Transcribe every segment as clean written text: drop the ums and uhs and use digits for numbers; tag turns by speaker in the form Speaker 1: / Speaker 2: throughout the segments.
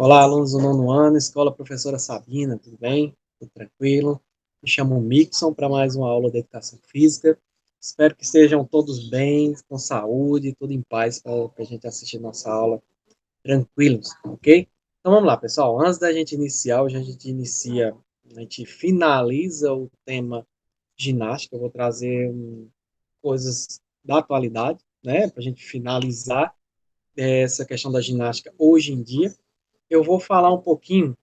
Speaker 1: Olá, alunos do nono ano, Escola Professora Sabina, tudo bem? Tudo tranquilo? Me chamo Mixon para mais uma aula de Educação Física. Espero que estejam todos bem, com saúde, tudo em paz para a gente assistir nossa aula tranquilos, ok? Então vamos lá, pessoal. Antes da gente iniciar, hoje a gente finaliza o tema ginástica. Eu vou trazer coisas da atualidade, né, para a gente finalizar essa questão da ginástica hoje em dia. Eu vou falar um pouquinho,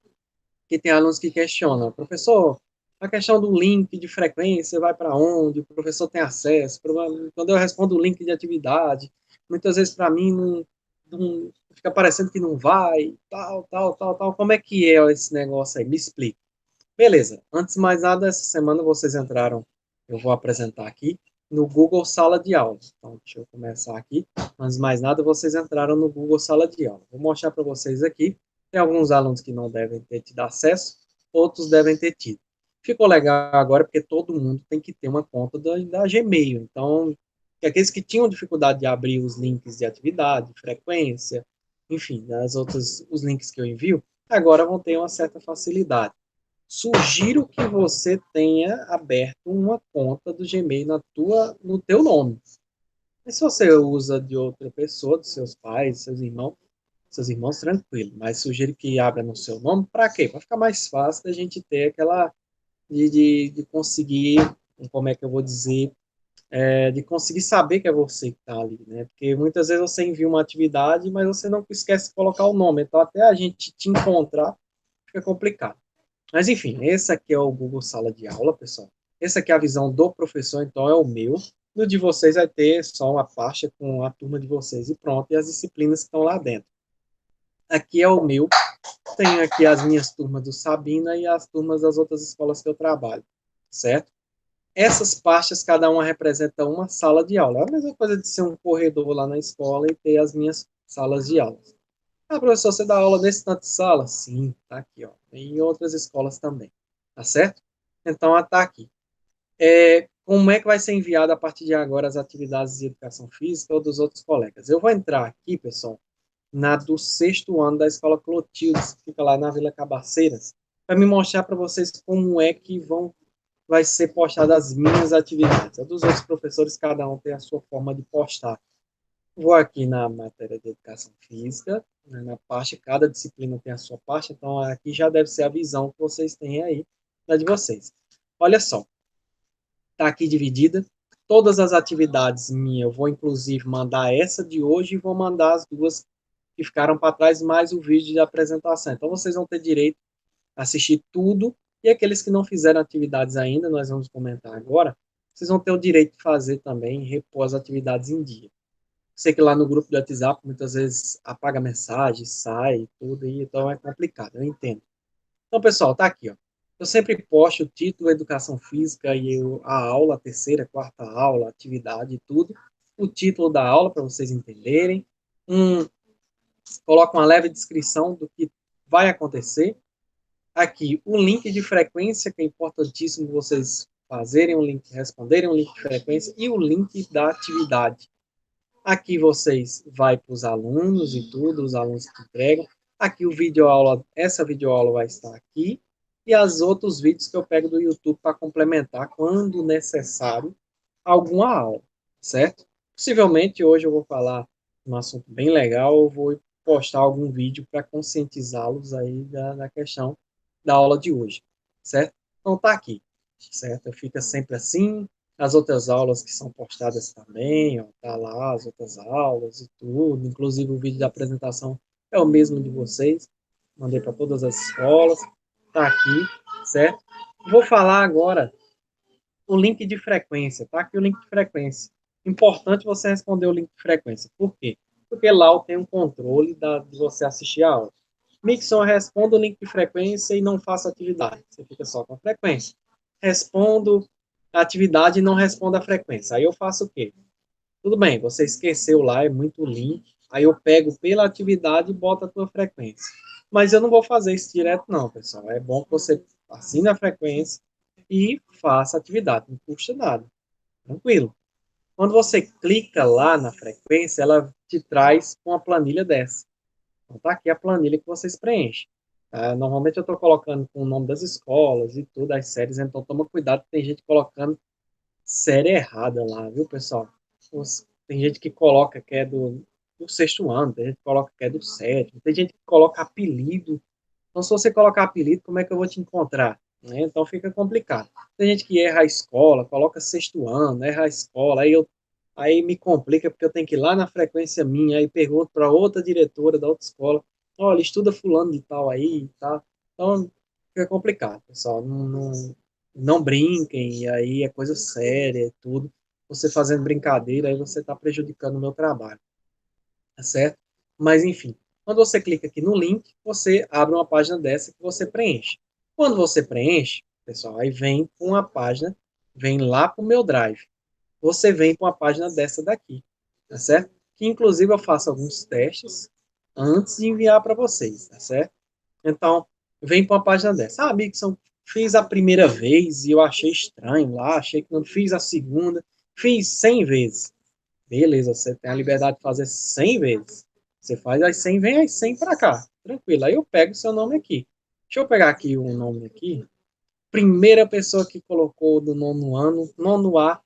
Speaker 1: que tem alunos que questionam, professor, a questão do link de frequência vai para onde? O professor tem acesso? Quando eu respondo o link de atividade, muitas vezes para mim não fica parecendo que não vai, tal. Como é que é esse negócio aí? Me explica. Beleza, antes de mais nada, essa semana vocês entraram, eu vou apresentar aqui, no Google Sala de Aula. Então, deixa eu começar aqui. Antes de mais nada, vocês entraram no Google Sala de Aula. Vou mostrar para vocês aqui. Tem alguns alunos que não devem ter tido acesso, outros devem ter tido. Ficou legal agora porque todo mundo tem que ter uma conta da Gmail. Então, aqueles que tinham dificuldade de abrir os links de atividade, frequência, enfim, os links que eu envio, agora vão ter uma certa facilidade. Sugiro que você tenha aberto uma conta do Gmail no teu nome. E se você usa de outra pessoa, dos seus pais, seus irmãos, tranquilo. Mas sugiro que abra no seu nome. Para quê? Para ficar mais fácil da gente ter aquela de conseguir, como é que eu vou dizer, de conseguir saber que é você que está ali, né? Porque muitas vezes você envia uma atividade, mas você não esquece de colocar o nome. Então até a gente te encontrar fica complicado. Mas enfim, esse aqui é o Google Sala de Aula, pessoal. Essa aqui é a visão do professor, então é o meu. No de vocês vai ter só uma pasta com a turma de vocês e pronto, e as disciplinas que estão lá dentro. Aqui é o meu. Tenho aqui as minhas turmas do Sabina e as turmas das outras escolas que eu trabalho, certo? Essas pastas, cada uma representa uma sala de aula. É a mesma coisa de ser um corredor lá na escola e ter as minhas salas de aula. Ah, professor, você dá aula nesse tanto de sala? Sim, tá aqui, ó. Em outras escolas também, tá certo? Então, tá aqui. Como é que vai ser enviado a partir de agora as atividades de educação física ou dos outros colegas? Eu vou entrar aqui, pessoal, na do sexto ano da Escola Clotilde, que fica lá na Vila Cabaceiras, para me mostrar para vocês como é que vai ser postada as minhas atividades. A dos outros professores, cada um tem a sua forma de postar. Vou aqui na matéria de educação física, né, na parte, cada disciplina tem a sua parte, então aqui já deve ser a visão que vocês têm aí, da de vocês. Olha só, está aqui dividida, todas as atividades minhas, eu vou inclusive mandar essa de hoje e vou mandar as duas que ficaram para trás, mais o vídeo de apresentação. Então vocês vão ter direito a assistir tudo, e aqueles que não fizeram atividades ainda, nós vamos comentar agora, vocês vão ter o direito de fazer também, repor as atividades em dia. Sei que lá no grupo do WhatsApp muitas vezes apaga a mensagem, sai, tudo, e então é complicado, eu entendo. Então, pessoal, tá aqui, ó. Eu sempre posto o título, Educação Física, e a aula, a terceira, quarta aula, atividade e tudo. O título da aula, para vocês entenderem. Coloco uma leve descrição do que vai acontecer. Aqui, o link de frequência, que é importantíssimo vocês fazerem um link, responderem um link de frequência, e o link da atividade. Aqui vocês vai para os alunos e tudo, os alunos que entregam. Aqui o videoaula, essa videoaula vai estar aqui. E as outros vídeos que eu pego do YouTube para complementar, quando necessário, alguma aula, certo? Possivelmente hoje eu vou falar um assunto bem legal, eu vou postar algum vídeo para conscientizá-los aí da questão da aula de hoje, certo? Então tá aqui, certo? Fica sempre assim, as outras aulas que são postadas também, ó, tá lá as outras aulas e tudo, inclusive o vídeo da apresentação é o mesmo de vocês, mandei para todas as escolas, tá aqui, certo? Vou falar agora o link de frequência, tá aqui o link de frequência. Importante você responder o link de frequência. Por quê? Porque lá eu tenho um controle de você assistir a aula. Mixon, responda o link de frequência e não faça atividade. Você fica só com a frequência. Respondo a atividade e não responda a frequência. Aí eu faço o quê? Tudo bem, você esqueceu lá, é muito link. Aí eu pego pela atividade e boto a tua frequência. Mas eu não vou fazer isso direto, não, pessoal. É bom que você assine a frequência e faça a atividade. Não custa nada. Tranquilo. Quando você clica lá na frequência, ela te traz uma planilha dessa. Então, tá aqui a planilha que vocês preenchem. Normalmente eu estou colocando com o nome das escolas e tudo, as séries, então toma cuidado, tem gente colocando série errada lá, viu, pessoal? Tem gente que coloca que é do sexto ano, tem gente que coloca que é do sétimo, tem gente que coloca apelido. Então, se você colocar apelido, como é que eu vou te encontrar? Né? Então, fica complicado. Tem gente que erra a escola, coloca sexto ano, erra a escola, aí me complica, porque eu tenho que ir lá na frequência minha, aí pergunto para outra diretora da outra escola, olha, estuda fulano de tal aí e tal. Então, fica complicado, pessoal. Não brinquem, e aí é coisa séria, é tudo. Você fazendo brincadeira, aí você está prejudicando o meu trabalho, tá certo? Mas, enfim, quando você clica aqui no link, você abre uma página dessa que você preenche. Quando você preenche, pessoal, aí vem uma página, vem lá para o meu Drive. Você vem para uma página dessa daqui, tá certo? Que, inclusive, eu faço alguns testes antes de enviar para vocês, tá certo? Então, vem para uma página dessa. Ah, Mixon, fiz a primeira vez e eu achei estranho lá, achei que não fiz a segunda, fiz 100 vezes. Beleza, você tem a liberdade de fazer 100 vezes. Você faz as 100, vem as 100 para cá. Tranquilo. Aí eu pego o seu nome aqui. Deixa eu pegar aqui o nome aqui. Primeira pessoa que colocou do nono ano, nono A,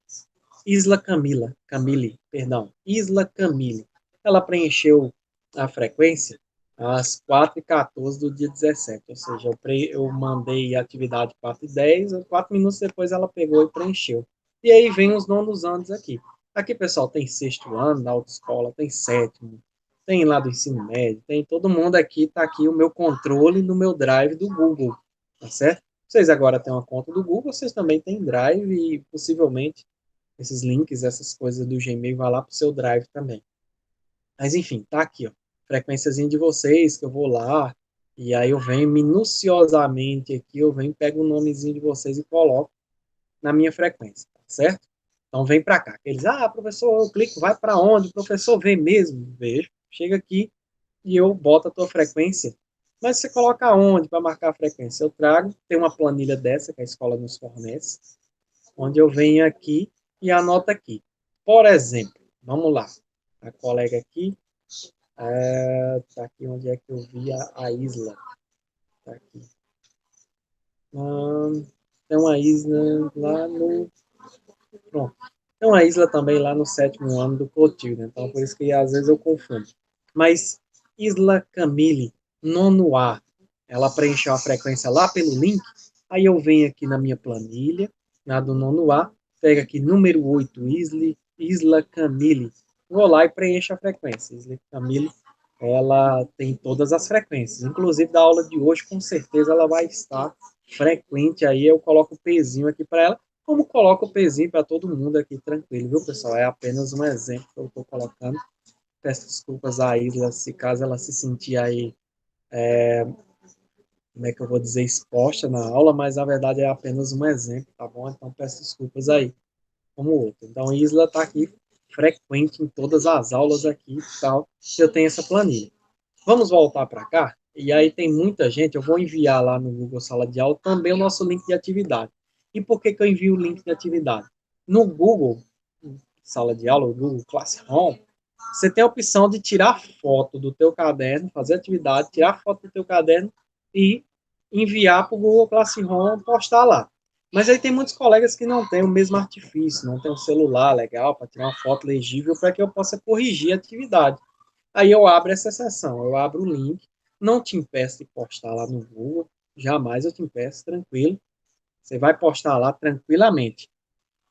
Speaker 1: Isla Camila. Camille, perdão. Isla Camille. Ela preencheu a frequência às 4h14 do dia 17. Ou seja, eu mandei a atividade 4h10, 4 minutos depois ela pegou e preencheu. E aí vem os nonos anos aqui. Aqui, pessoal, tem sexto ano da autoescola, tem sétimo, tem lá do ensino médio, tem todo mundo aqui, tá aqui o meu controle no meu drive do Google, tá certo? Vocês agora têm uma conta do Google, vocês também têm drive e possivelmente esses links, essas coisas do Gmail, vai lá para o seu drive também. Mas enfim, tá aqui, ó. Frequênciazinha de vocês, que eu vou lá, e aí eu venho minuciosamente aqui, eu venho, pego o nomezinho de vocês e coloco na minha frequência, tá certo? Então vem para cá. Eles, professor, eu clico, vai para onde? O professor vê mesmo? Vejo. Chega aqui e eu boto a tua frequência. Mas você coloca aonde para marcar a frequência? Eu trago, tem uma planilha dessa que a escola nos fornece, onde eu venho aqui e anoto aqui. Por exemplo, vamos lá, a colega aqui, tá aqui onde é que eu vi a Isla, tá aqui. Tem uma isla lá no, pronto. Tem uma isla também lá no sétimo ano do Clotilde, então por isso que às vezes eu confundo. Mas Isla Camille, nono A, ela preencheu a frequência lá pelo link, aí eu venho aqui na minha planilha, na do nono A, pega aqui número 8, Isla Camille, vou lá e preencho a frequência. Isla Camille, ela tem todas as frequências, inclusive da aula de hoje, com certeza ela vai estar frequente, aí eu coloco o pezinho aqui para ela, como coloco o pezinho para todo mundo aqui, tranquilo, viu, pessoal? É apenas um exemplo que eu estou colocando. Peço desculpas à Isla, se caso ela se sentir aí, como é que eu vou dizer, exposta na aula, mas na verdade é apenas um exemplo, tá bom? Então peço desculpas aí, como outro. Então, Isla está aqui frequente em todas as aulas aqui e tal. Eu tenho essa planilha. Vamos voltar para cá? E aí tem muita gente, eu vou enviar lá no Google Sala de Aula também o nosso link de atividade. E por que que eu envio o link de atividade? No Google Sala de Aula, o Google Classroom, você tem a opção de tirar foto do teu caderno, fazer atividade, tirar foto do teu caderno e enviar para o Google Classroom, postar lá. Mas aí tem muitos colegas que não têm o mesmo artifício, não tem um celular legal para tirar uma foto legível para que eu possa corrigir a atividade. Aí eu abro essa seção, eu abro o link, não te impeço de postar lá no Google, jamais eu te impeço, tranquilo. Você vai postar lá tranquilamente.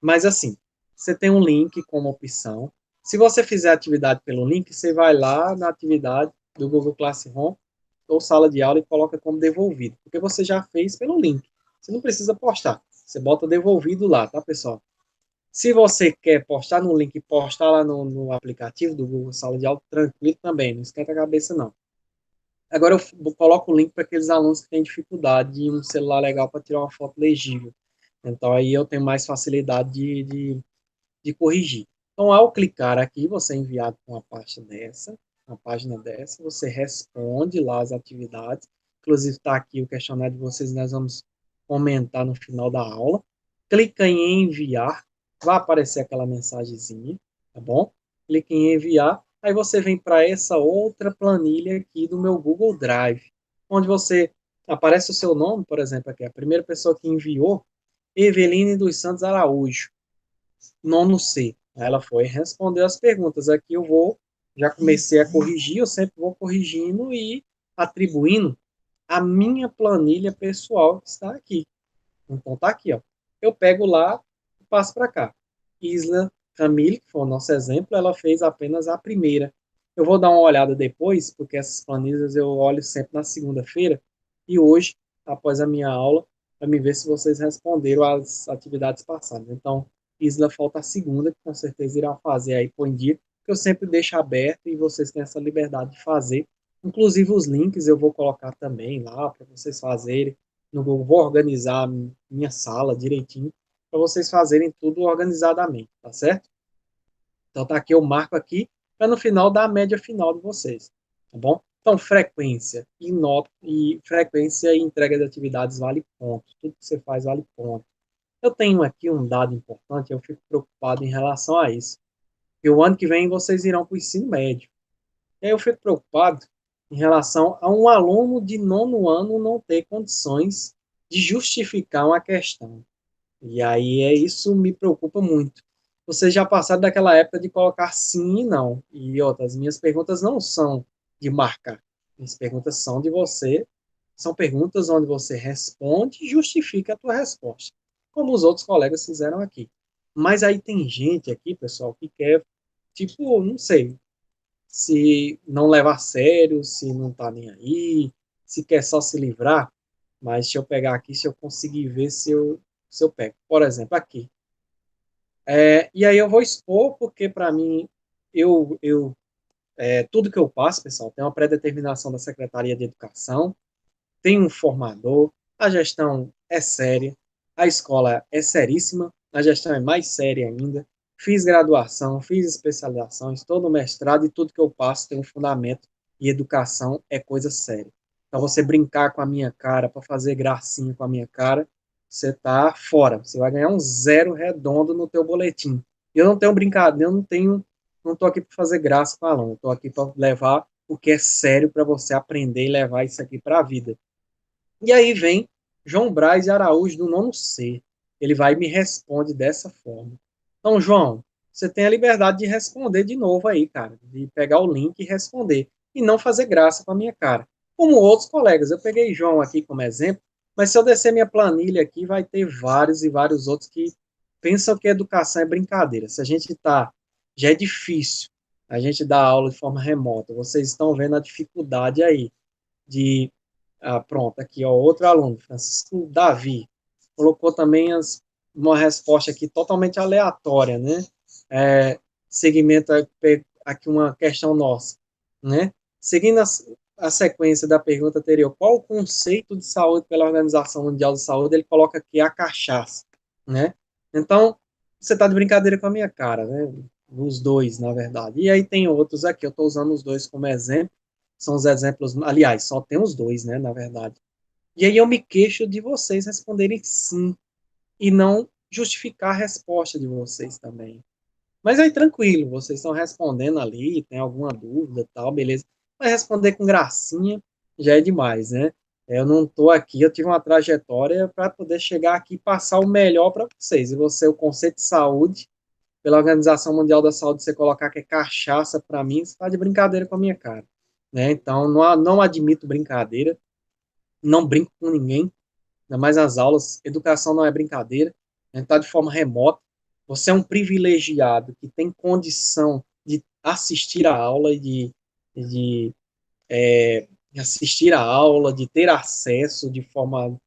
Speaker 1: Mas assim, você tem um link como opção. Se você fizer a atividade pelo link, você vai lá na atividade do Google Classroom ou sala de aula e coloca como devolvido, porque você já fez pelo link. Você não precisa postar. Você bota devolvido lá, tá, pessoal? Se você quer postar no link, postar lá no aplicativo do Google Sala de Aula, tranquilo também, não esquenta a cabeça não. Agora eu coloco o link para aqueles alunos que têm dificuldade de um celular legal para tirar uma foto legível. Então aí eu tenho mais facilidade de corrigir. Então, ao clicar aqui, você é enviado para uma página dessa, você responde lá as atividades. Inclusive, está aqui o questionário de vocês, nós vamos comentar no final da aula. Clica em enviar, vai aparecer aquela mensagenzinha, tá bom? Clica em enviar Aí você vem para essa outra planilha aqui do meu Google Drive, onde você aparece o seu nome, por exemplo, aqui, a primeira pessoa que enviou, Eveline dos Santos Araújo, nono C. Aí ela foi responder as perguntas. Aqui eu vou, já comecei a corrigir, eu sempre vou corrigindo e atribuindo a minha planilha pessoal que está aqui. Então tá aqui, ó. Eu pego lá e passo para cá. Isla Camille, que foi o nosso exemplo, ela fez apenas a primeira. Eu vou dar uma olhada depois, porque essas planilhas eu olho sempre na segunda-feira. E hoje, após a minha aula, para me ver se vocês responderam às atividades passadas. Então, Isla falta a segunda, que com certeza irá fazer aí por dia, que eu sempre deixo aberto e vocês têm essa liberdade de fazer. Inclusive os links eu vou colocar também lá para vocês fazerem no Google, vou organizar minha sala direitinho para vocês fazerem tudo organizadamente, tá certo? Então tá aqui, eu marco aqui para no final dar a média final de vocês, tá bom? Então, frequência e nota e frequência e entrega de atividades vale ponto. Tudo que você faz vale ponto. Eu tenho aqui um dado importante, eu fico preocupado em relação a isso. E o ano que vem vocês irão para o ensino médio. E aí eu fico preocupado em relação a um aluno de nono ano não ter condições de justificar uma questão. E aí isso me preocupa muito. Vocês já passaram daquela época de colocar sim e não. E outras, minhas perguntas não são de marcar. Minhas perguntas são de você. São perguntas onde você responde e justifica a tua resposta. Como os outros colegas fizeram aqui. Mas aí tem gente aqui, pessoal, que quer, tipo, não sei, se não leva a sério, se não tá nem aí, se quer só se livrar. Mas deixa eu pegar aqui, se eu conseguir ver se eu pego. Por exemplo, aqui. E aí eu vou expor, porque para mim, tudo que eu passo, pessoal, tem uma pré-determinação da Secretaria de Educação, tem um formador, a gestão é séria, a escola é seríssima, a gestão é mais séria ainda. Fiz graduação, fiz especialização, estou no mestrado e tudo que eu passo tem um fundamento e educação é coisa séria. Para você brincar com a minha cara, para fazer gracinha com a minha cara, você tá fora. Você vai ganhar um zero redondo no teu boletim. Eu não tenho brincadeira, não tô aqui para fazer graça com aluno, eu tô aqui para levar o que é sério para você aprender e levar isso aqui para a vida. E aí vem João Braz de Araújo, do nono C. Ele vai e me responde dessa forma. Então, João, você tem a liberdade de responder de novo aí, cara. De pegar o link e responder. E não fazer graça com a minha cara. Como outros colegas. Eu peguei João aqui como exemplo, mas se eu descer minha planilha aqui, vai ter vários e vários outros que pensam que educação é brincadeira. Se a gente tá, já é difícil a gente dar aula de forma remota. Vocês estão vendo a dificuldade aí de pronto, aqui, ó, outro aluno, Francisco Davi, colocou também uma resposta aqui totalmente aleatória, né? Segmento aqui uma questão nossa, né? Seguindo a sequência da pergunta anterior, qual o conceito de saúde pela Organização Mundial de Saúde? Ele coloca aqui a cachaça, né? Então, você está de brincadeira com a minha cara, né? Os dois, na verdade. E aí tem outros aqui, eu estou usando os dois como exemplo, são os exemplos, aliás, só tem os dois, né, na verdade. E aí eu me queixo de vocês responderem sim e não justificar a resposta de vocês também. Mas aí tranquilo, vocês estão respondendo ali, tem alguma dúvida, tal, beleza. Mas responder com gracinha já é demais, né? Eu não estou aqui, eu tive uma trajetória para poder chegar aqui e passar o melhor para vocês. E você, o conceito de saúde, pela Organização Mundial da Saúde, você colocar que é cachaça para mim, você está de brincadeira com a minha cara. Né? Então, não admito brincadeira, não brinco com ninguém, ainda mais nas aulas. Educação não é brincadeira, a gente está de forma remota. Você é um privilegiado que tem condição de assistir a aula e de assistir a aula, de ter acesso de forma,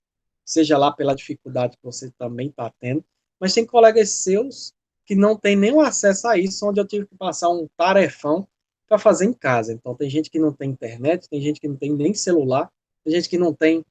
Speaker 1: seja lá pela dificuldade que você também está tendo, mas tem colegas seus que não têm nenhum acesso a isso, onde eu tive que passar um tarefão para fazer em casa. Então, tem gente que não tem internet, tem gente que não tem nem celular, tem gente que não tem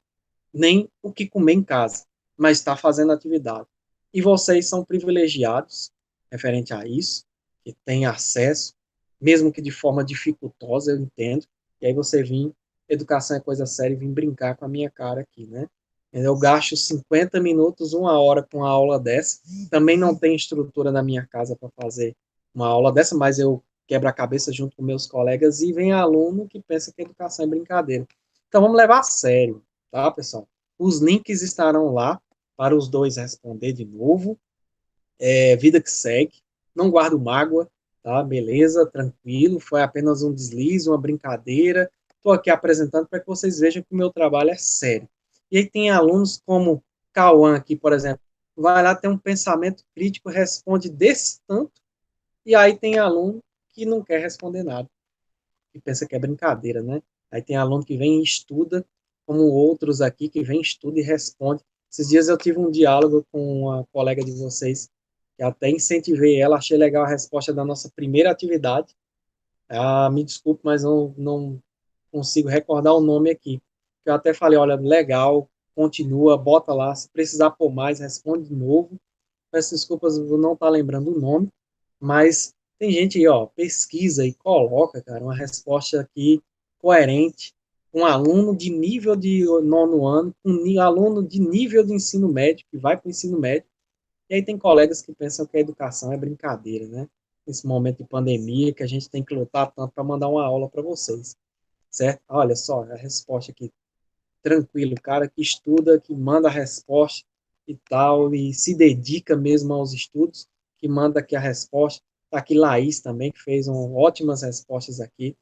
Speaker 1: nem o que comer em casa, mas está fazendo atividade. E vocês são privilegiados referente a isso, que têm acesso, mesmo que de forma dificultosa, eu entendo. E aí você vem, educação é coisa séria, e vim brincar com a minha cara aqui, né? Eu gasto 50 minutos, uma hora com uma aula dessa. Também não tem estrutura na minha casa para fazer uma aula dessa, mas eu quebra-cabeça junto com meus colegas, e vem aluno que pensa que educação é brincadeira. Então, vamos levar a sério, tá, pessoal? Os links estarão lá para os dois responder de novo. Vida que segue. Não guardo mágoa, tá? Beleza, tranquilo. Foi apenas um deslize, uma brincadeira. Estou aqui apresentando para que vocês vejam que o meu trabalho é sério. E aí tem alunos como Cauã aqui, por exemplo, vai lá, tem um pensamento crítico, responde desse tanto, e aí tem aluno que não quer responder nada, que pensa que é brincadeira, né? Aí tem aluno que vem e estuda, como outros aqui que vem, estuda e responde. Esses dias eu tive um diálogo com uma colega de vocês, que até incentivei ela, achei legal a resposta da nossa primeira atividade. Me desculpe, mas não consigo recordar o nome aqui. Eu até falei, olha, legal, continua, bota lá, se precisar por mais, responde de novo. Peço desculpas por não estar lembrando o nome, mas tem gente aí, ó, pesquisa e coloca, cara, uma resposta aqui coerente. Um aluno de nível de nono ano, aluno de nível de ensino médio, que vai para o ensino médio, e aí tem colegas que pensam que a educação é brincadeira, né? Nesse momento de pandemia, que a gente tem que lutar tanto para mandar uma aula para vocês, certo? Olha só, a resposta aqui, tranquilo, cara que estuda, que manda a resposta e tal, e se dedica mesmo aos estudos, que manda aqui a resposta. Tá aqui Laís também, que fez ótimas respostas aqui,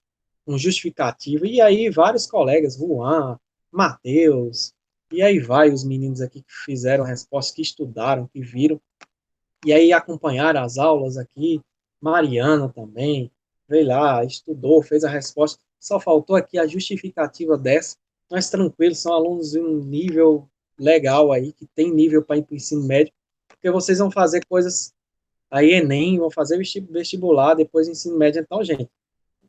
Speaker 1: um justificativo, e aí vários colegas, Juan, Matheus, e aí vai os meninos aqui que fizeram respostas, que estudaram, que viram, e aí acompanharam as aulas aqui, Mariana também, veio lá, estudou, fez a resposta, só faltou aqui a justificativa dessa, mas tranquilo, são alunos de um nível legal aí, que tem nível para ir para o ensino médio, porque vocês vão fazer coisas aí, Enem, vão fazer vestibular, depois ensino médio, então, gente,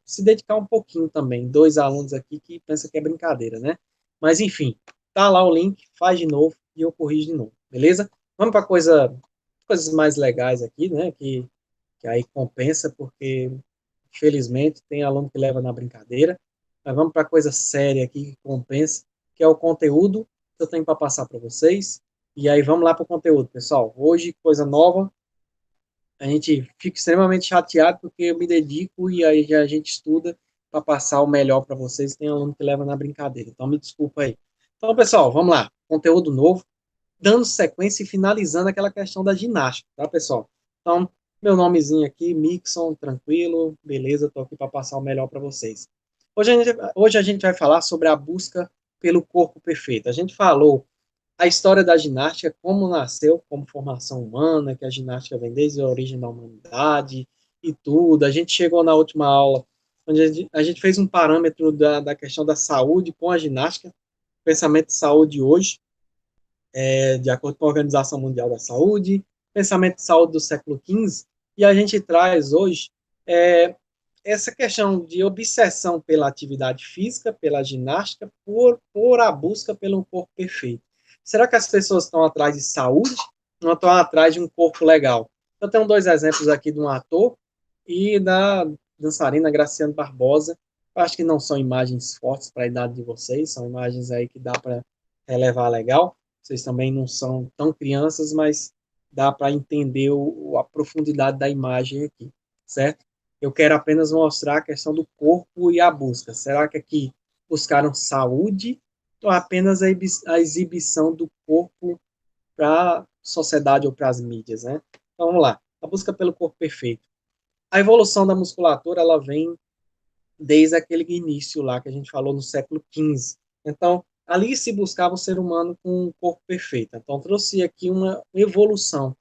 Speaker 1: se dedicar um pouquinho também, dois alunos aqui que pensam que é brincadeira, né? Mas, enfim, tá lá o link, faz de novo e eu corrijo de novo, beleza? Vamos para coisas mais legais aqui, né? Que aí compensa, porque, infelizmente, tem aluno que leva na brincadeira. Mas vamos para coisa séria aqui que compensa, que é o conteúdo que eu tenho para passar para vocês. E aí vamos lá para o conteúdo, pessoal. Hoje, coisa nova, a gente fica extremamente chateado porque eu me dedico e aí a gente estuda para passar o melhor para vocês. Tem aluno que leva na brincadeira, então me desculpa aí. Então, pessoal, vamos lá. Conteúdo novo, dando sequência e finalizando aquela questão da ginástica, tá, pessoal? Então, meu nomezinho aqui, Mixon, tranquilo, beleza, estou aqui para passar o melhor para vocês. Hoje a gente vai falar sobre a busca pelo corpo perfeito. A gente falou a história da ginástica, como nasceu como formação humana, que a ginástica vem desde a origem da humanidade e tudo. A gente chegou na última aula, onde a gente fez um parâmetro da questão da saúde com a ginástica, pensamento de saúde hoje, de acordo com a Organização Mundial da Saúde, pensamento de saúde do século XV, e a gente traz hoje é, essa questão de obsessão pela atividade física, pela ginástica, por a busca pelo corpo perfeito. Será que as pessoas estão atrás de saúde ou estão atrás de um corpo legal? Eu tenho dois exemplos aqui de um ator e da dançarina Graciane Barbosa. Eu acho que não são imagens fortes para a idade de vocês, são imagens aí que dá para relevar legal. Vocês também não são tão crianças, mas dá para entender a profundidade da imagem aqui, certo? Eu quero apenas mostrar a questão do corpo e a busca. Será que aqui buscaram saúde ou apenas a exibição do corpo para a sociedade ou para as mídias, né? Então vamos lá. A busca pelo corpo perfeito. A evolução da musculatura ela vem desde aquele início lá que a gente falou no século XV. Então, ali se buscava o ser humano com um corpo perfeito. Então, trouxe aqui uma evolução.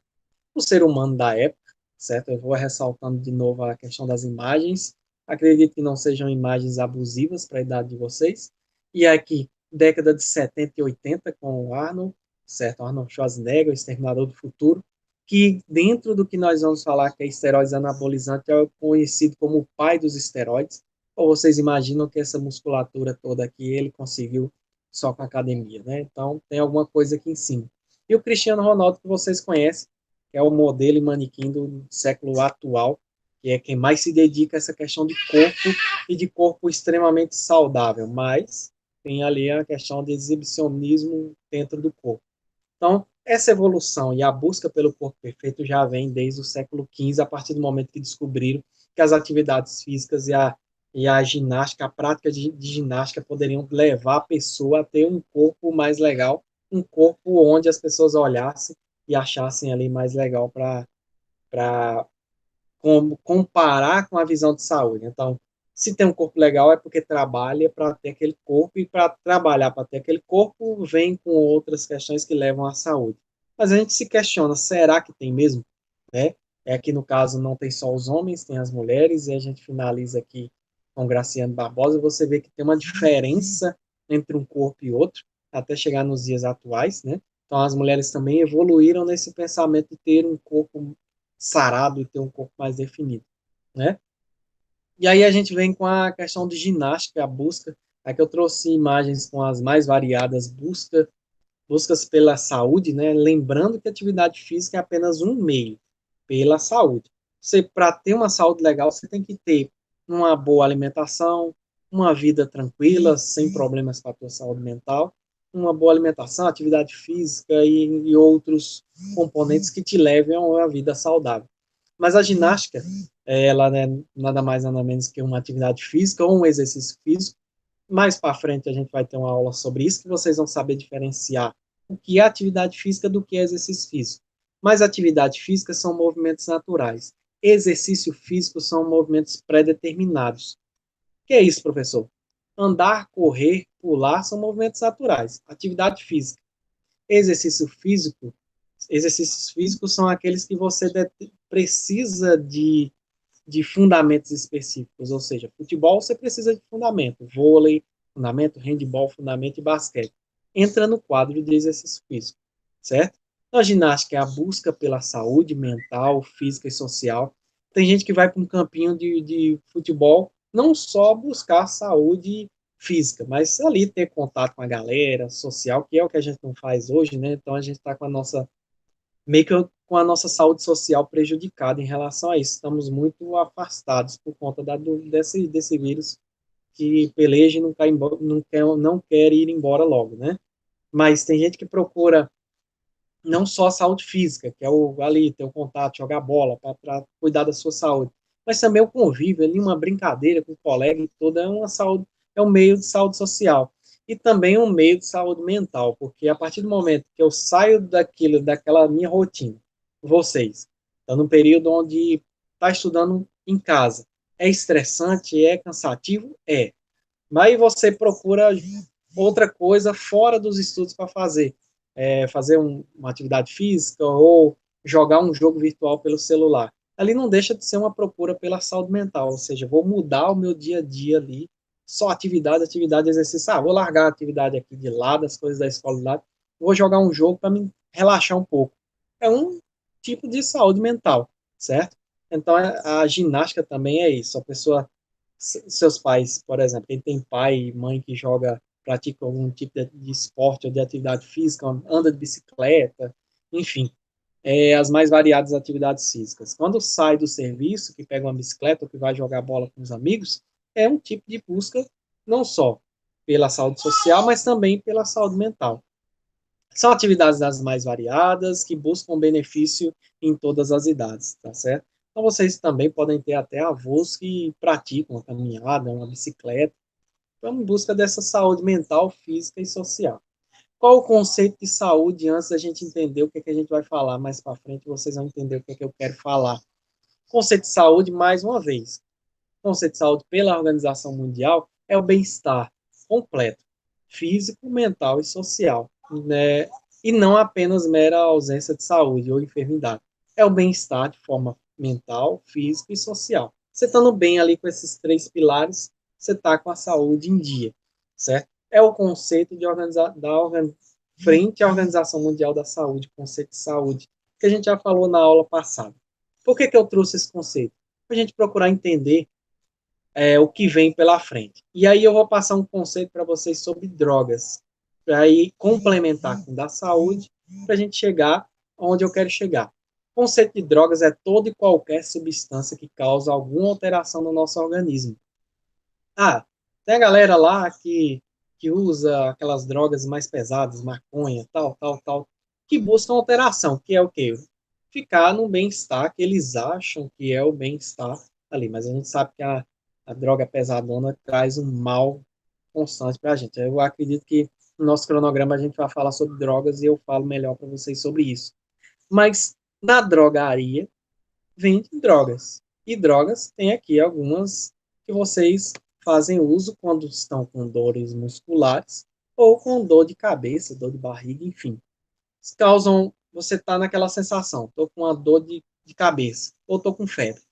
Speaker 1: O ser humano da época, certo? Eu vou ressaltando de novo a questão das imagens. Acredito que não sejam imagens abusivas para a idade de vocês. E aqui, década de 70 e 80, com o Arnold, certo? Arnold Schwarzenegger, o Exterminador do Futuro, que dentro do que nós vamos falar que é esteroides anabolizantes, é conhecido como o pai dos esteroides. Ou vocês imaginam que essa musculatura toda aqui ele conseguiu só com a academia, né? Então, tem alguma coisa aqui em cima. E o Cristiano Ronaldo, que vocês conhecem, que é o modelo e manequim do século atual, que é quem mais se dedica a essa questão de corpo e de corpo extremamente saudável, mas tem ali a questão de exibicionismo dentro do corpo. Então, essa evolução e a busca pelo corpo perfeito já vem desde o século XV, a partir do momento que descobriram que as atividades físicas e a ginástica, a prática de ginástica poderiam levar a pessoa a ter um corpo mais legal, um corpo onde as pessoas olhassem e achassem ali mais legal para comparar com a visão de saúde. Então, se tem um corpo legal é porque trabalha para ter aquele corpo, e para trabalhar para ter aquele corpo vem com outras questões que levam à saúde. Mas a gente se questiona, será que tem mesmo? Né? É que no caso não tem só os homens, tem as mulheres, e a gente finaliza aqui com Graciano Barbosa, você vê que tem uma diferença entre um corpo e outro, até chegar nos dias atuais, né? Então as mulheres também evoluíram nesse pensamento de ter um corpo sarado e ter um corpo mais definido, né? E aí a gente vem com a questão de ginástica, a busca. Aqui eu trouxe imagens com as mais variadas buscas pela saúde, né? Lembrando que a atividade física é apenas um meio pela saúde. Você, para ter uma saúde legal, você tem que ter uma boa alimentação, uma vida tranquila, sem problemas com a tua saúde mental, uma boa alimentação, atividade física e outros componentes que te levem a uma vida saudável. Mas a ginástica, ela é nada mais nada menos que uma atividade física ou um exercício físico. Mais para frente a gente vai ter uma aula sobre isso, que vocês vão saber diferenciar o que é atividade física do que é exercício físico. Mas atividade física são movimentos naturais. Exercício físico são movimentos pré-determinados. O que é isso, professor? Andar, correr, pular são movimentos naturais. Atividade física. Exercício físico, exercícios físicos são aqueles que você precisa de fundamentos específicos, ou seja, futebol você precisa de fundamento, vôlei, fundamento, handball, fundamento e basquete. Entra no quadro de exercício físico, certo? Então, a ginástica é a busca pela saúde mental, física e social. Tem gente que vai para um campinho de futebol não só buscar saúde física, mas ali ter contato com a galera, social, que é o que a gente não faz hoje, né? Então a gente está com a nossa meio que com a nossa saúde social prejudicada em relação a isso. Estamos muito afastados por conta desse vírus que peleja e não quer ir embora logo, né? Mas tem gente que procura não só a saúde física, que é o ali, ter o contato, jogar bola, para cuidar da sua saúde, mas também o convívio ali, uma brincadeira com o colega e tudo, é uma saúde, é um meio de saúde social. E também um meio de saúde mental, porque a partir do momento que eu saio daquela minha rotina, vocês, estão num período onde está estudando em casa, é estressante, é cansativo? É. Mas aí você procura outra coisa fora dos estudos para fazer. Fazer uma atividade física ou jogar um jogo virtual pelo celular. Ali não deixa de ser uma procura pela saúde mental, ou seja, vou mudar o meu dia a dia ali, só atividade, atividade, exercício. Vou largar a atividade aqui de lado, as coisas da escola de lado, vou jogar um jogo para me relaxar um pouco. É um tipo de saúde mental, certo? Então, a ginástica também é isso. A pessoa, seus pais, por exemplo, quem tem pai e mãe que pratica algum tipo de esporte ou de atividade física, anda de bicicleta, enfim, as mais variadas atividades físicas. Quando sai do serviço, que pega uma bicicleta ou que vai jogar bola com os amigos, é um tipo de busca não só pela saúde social, mas também pela saúde mental. São atividades das mais variadas, que buscam benefício em todas as idades, tá certo? Então, vocês também podem ter até avós que praticam uma caminhada, uma bicicleta, em busca dessa saúde mental, física e social. Qual o conceito de saúde antes da gente entender o que, é que a gente vai falar mais para frente? Vocês vão entender o que, é que eu quero falar. Conceito de saúde, mais uma vez. Conceito de saúde pela Organização Mundial é o bem-estar completo, físico, mental e social, né? E não apenas mera ausência de saúde ou enfermidade. É o bem-estar de forma mental, física e social. Você estando bem ali com esses três pilares, você está com a saúde em dia, certo? É o conceito de frente à Organização Mundial da Saúde, conceito de saúde, que a gente já falou na aula passada. Por que eu trouxe esse conceito? Para a gente procurar entender o que vem pela frente. E aí eu vou passar um conceito para vocês sobre drogas, para aí complementar com o da saúde, para a gente chegar onde eu quero chegar. O conceito de drogas é toda e qualquer substância que causa alguma alteração no nosso organismo. Tem a galera lá que usa aquelas drogas mais pesadas, maconha, tal, tal, tal, que buscam alteração, que é o quê? Ficar no bem-estar que eles acham que é o bem-estar ali, mas a gente sabe que a droga pesadona traz um mal constante para a gente. Eu acredito que no nosso cronograma a gente vai falar sobre drogas e eu falo melhor para vocês sobre isso. Mas na drogaria vende drogas. E drogas tem aqui algumas que vocês fazem uso quando estão com dores musculares ou com dor de cabeça, dor de barriga, enfim. Causam, você está naquela sensação, estou com uma dor de cabeça ou estou com febre.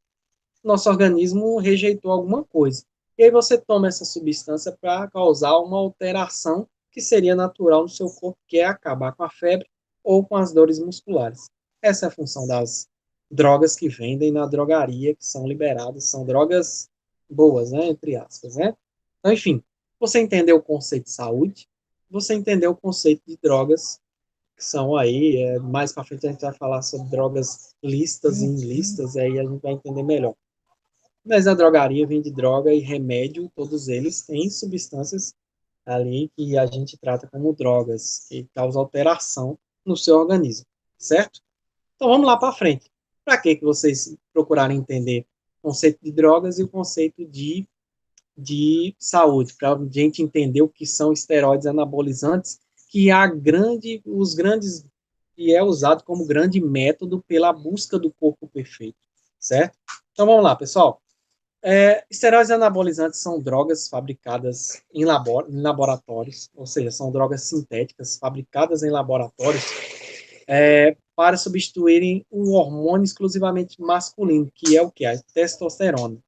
Speaker 1: Nosso organismo rejeitou alguma coisa. E aí você toma essa substância para causar uma alteração que seria natural no seu corpo, que é acabar com a febre ou com as dores musculares. Essa é a função das drogas que vendem na drogaria, que são liberadas, são drogas boas, né, entre aspas, né? Então, enfim, você entendeu o conceito de saúde, você entendeu o conceito de drogas que são aí, mais para frente a gente vai falar sobre drogas listas e ilícitas, e aí a gente vai entender melhor. Mas a drogaria vende droga e remédio, todos eles têm substâncias ali que a gente trata como drogas, que causam alteração no seu organismo, certo? Então vamos lá para frente. Para que vocês procurarem entender o conceito de drogas e o conceito de saúde, para a gente entender o que são esteroides anabolizantes, que os grandes, e é usado como grande método pela busca do corpo perfeito, certo? Então vamos lá, pessoal. Esteroides anabolizantes são drogas fabricadas em laboratórios, ou seja, são drogas sintéticas fabricadas em laboratórios para substituírem o hormônio exclusivamente masculino, que é o que? A testosterona.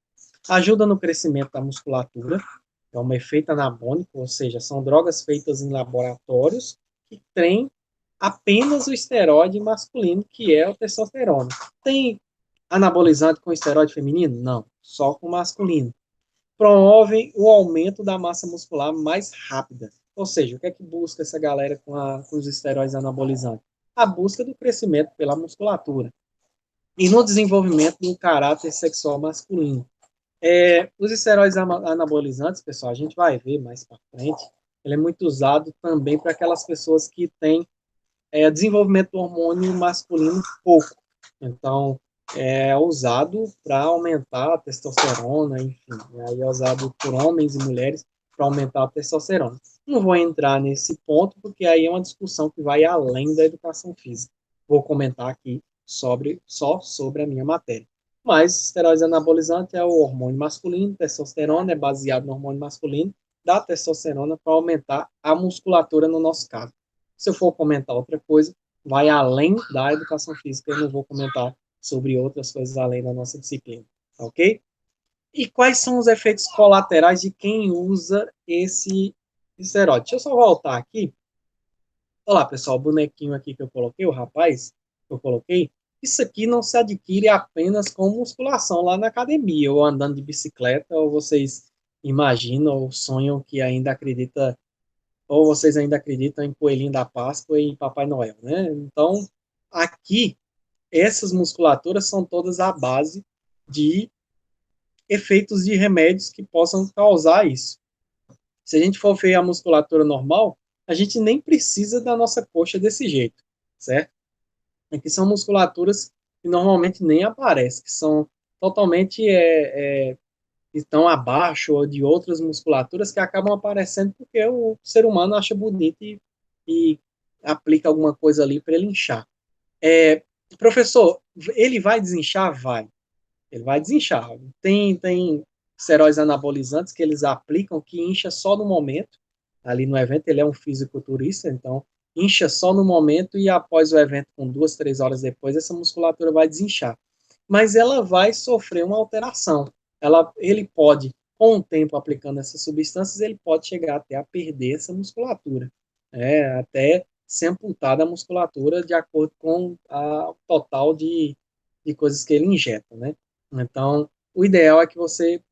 Speaker 1: Ajuda no crescimento da musculatura, é um efeito anabólico, ou seja, são drogas feitas em laboratórios que têm apenas o esteroide masculino, que é o testosterona. Tem anabolizante com esteroide feminino? Não, só com masculino. Promovem o aumento da massa muscular mais rápida. Ou seja, o que é que busca essa galera com os esteroides anabolizantes? A busca do crescimento pela musculatura e no desenvolvimento do caráter sexual masculino. Os esteroides anabolizantes, pessoal, a gente vai ver mais para frente, ele é muito usado também para aquelas pessoas que têm desenvolvimento do hormônio masculino pouco. Então, é usado para aumentar a testosterona, enfim, aí é usado por homens e mulheres para aumentar a testosterona. Não vou entrar nesse ponto, porque aí é uma discussão que vai além da educação física. Vou comentar aqui só sobre a minha matéria. Mas esteroides anabolizantes é o hormônio masculino, testosterona é baseado no hormônio masculino, da testosterona para aumentar a musculatura no nosso caso. Se eu for comentar outra coisa, vai além da educação física, eu não vou comentar sobre outras coisas além da nossa disciplina, ok? E quais são os efeitos colaterais de quem usa esse esteroide? Deixa eu só voltar aqui. Olá, pessoal, o bonequinho aqui que eu coloquei, o rapaz que eu coloquei, isso aqui não se adquire apenas com musculação lá na academia, ou andando de bicicleta, ou vocês imaginam ou sonham que ainda acredita ou vocês ainda acreditam em Coelhinho da Páscoa e em Papai Noel, né? Então, aqui, essas musculaturas são todas à base de efeitos de remédios que possam causar isso. Se a gente for ver a musculatura normal, a gente nem precisa da nossa coxa desse jeito, certo? Aqui são musculaturas que normalmente nem aparecem, que são totalmente estão abaixo de outras musculaturas que acabam aparecendo porque o ser humano acha bonito e aplica alguma coisa ali para ele inchar. Professor, ele vai desinchar? Vai. Ele vai desinchar. Tem esteroides anabolizantes que eles aplicam que incha só no momento. Ali no evento, ele é um fisiculturista, então incha só no momento e após o evento, com 2, 3 horas depois, essa musculatura vai desinchar. Mas ela vai sofrer uma alteração. Ele pode, com o tempo aplicando essas substâncias, ele pode chegar até a perder essa musculatura, até ser amputada a musculatura de acordo com o total de coisas que ele injeta, né? Então, o ideal é que você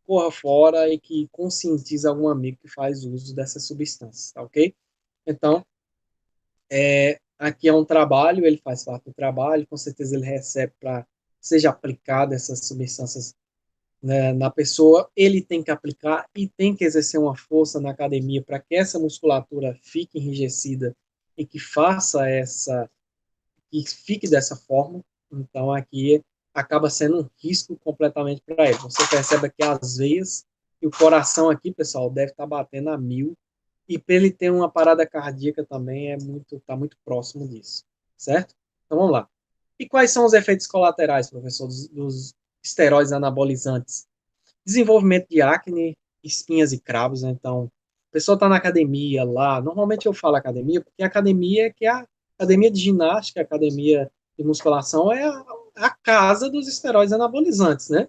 Speaker 1: corra fora e que conscientize algum amigo que faz uso dessas substâncias, tá ok? Então, aqui é um trabalho, ele faz parte do trabalho, com certeza ele recebe para seja aplicada essas substâncias, né, na pessoa, ele tem que aplicar e tem que exercer uma força na academia para que essa musculatura fique enrijecida e que faça que fique dessa forma. Então, aqui acaba sendo um risco completamente para ele. Você percebe que as veias e o coração aqui, pessoal, deve estar batendo a 1000, e para ele ter uma parada cardíaca também está muito próximo disso, certo? Então vamos lá. E quais são os efeitos colaterais, professor, dos esteroides anabolizantes? Desenvolvimento de acne, espinhas e cravos. Então, a pessoa está na academia lá. Normalmente eu falo academia, porque a academia que é a academia de ginástica, a academia de musculação é a casa dos esteroides anabolizantes, né?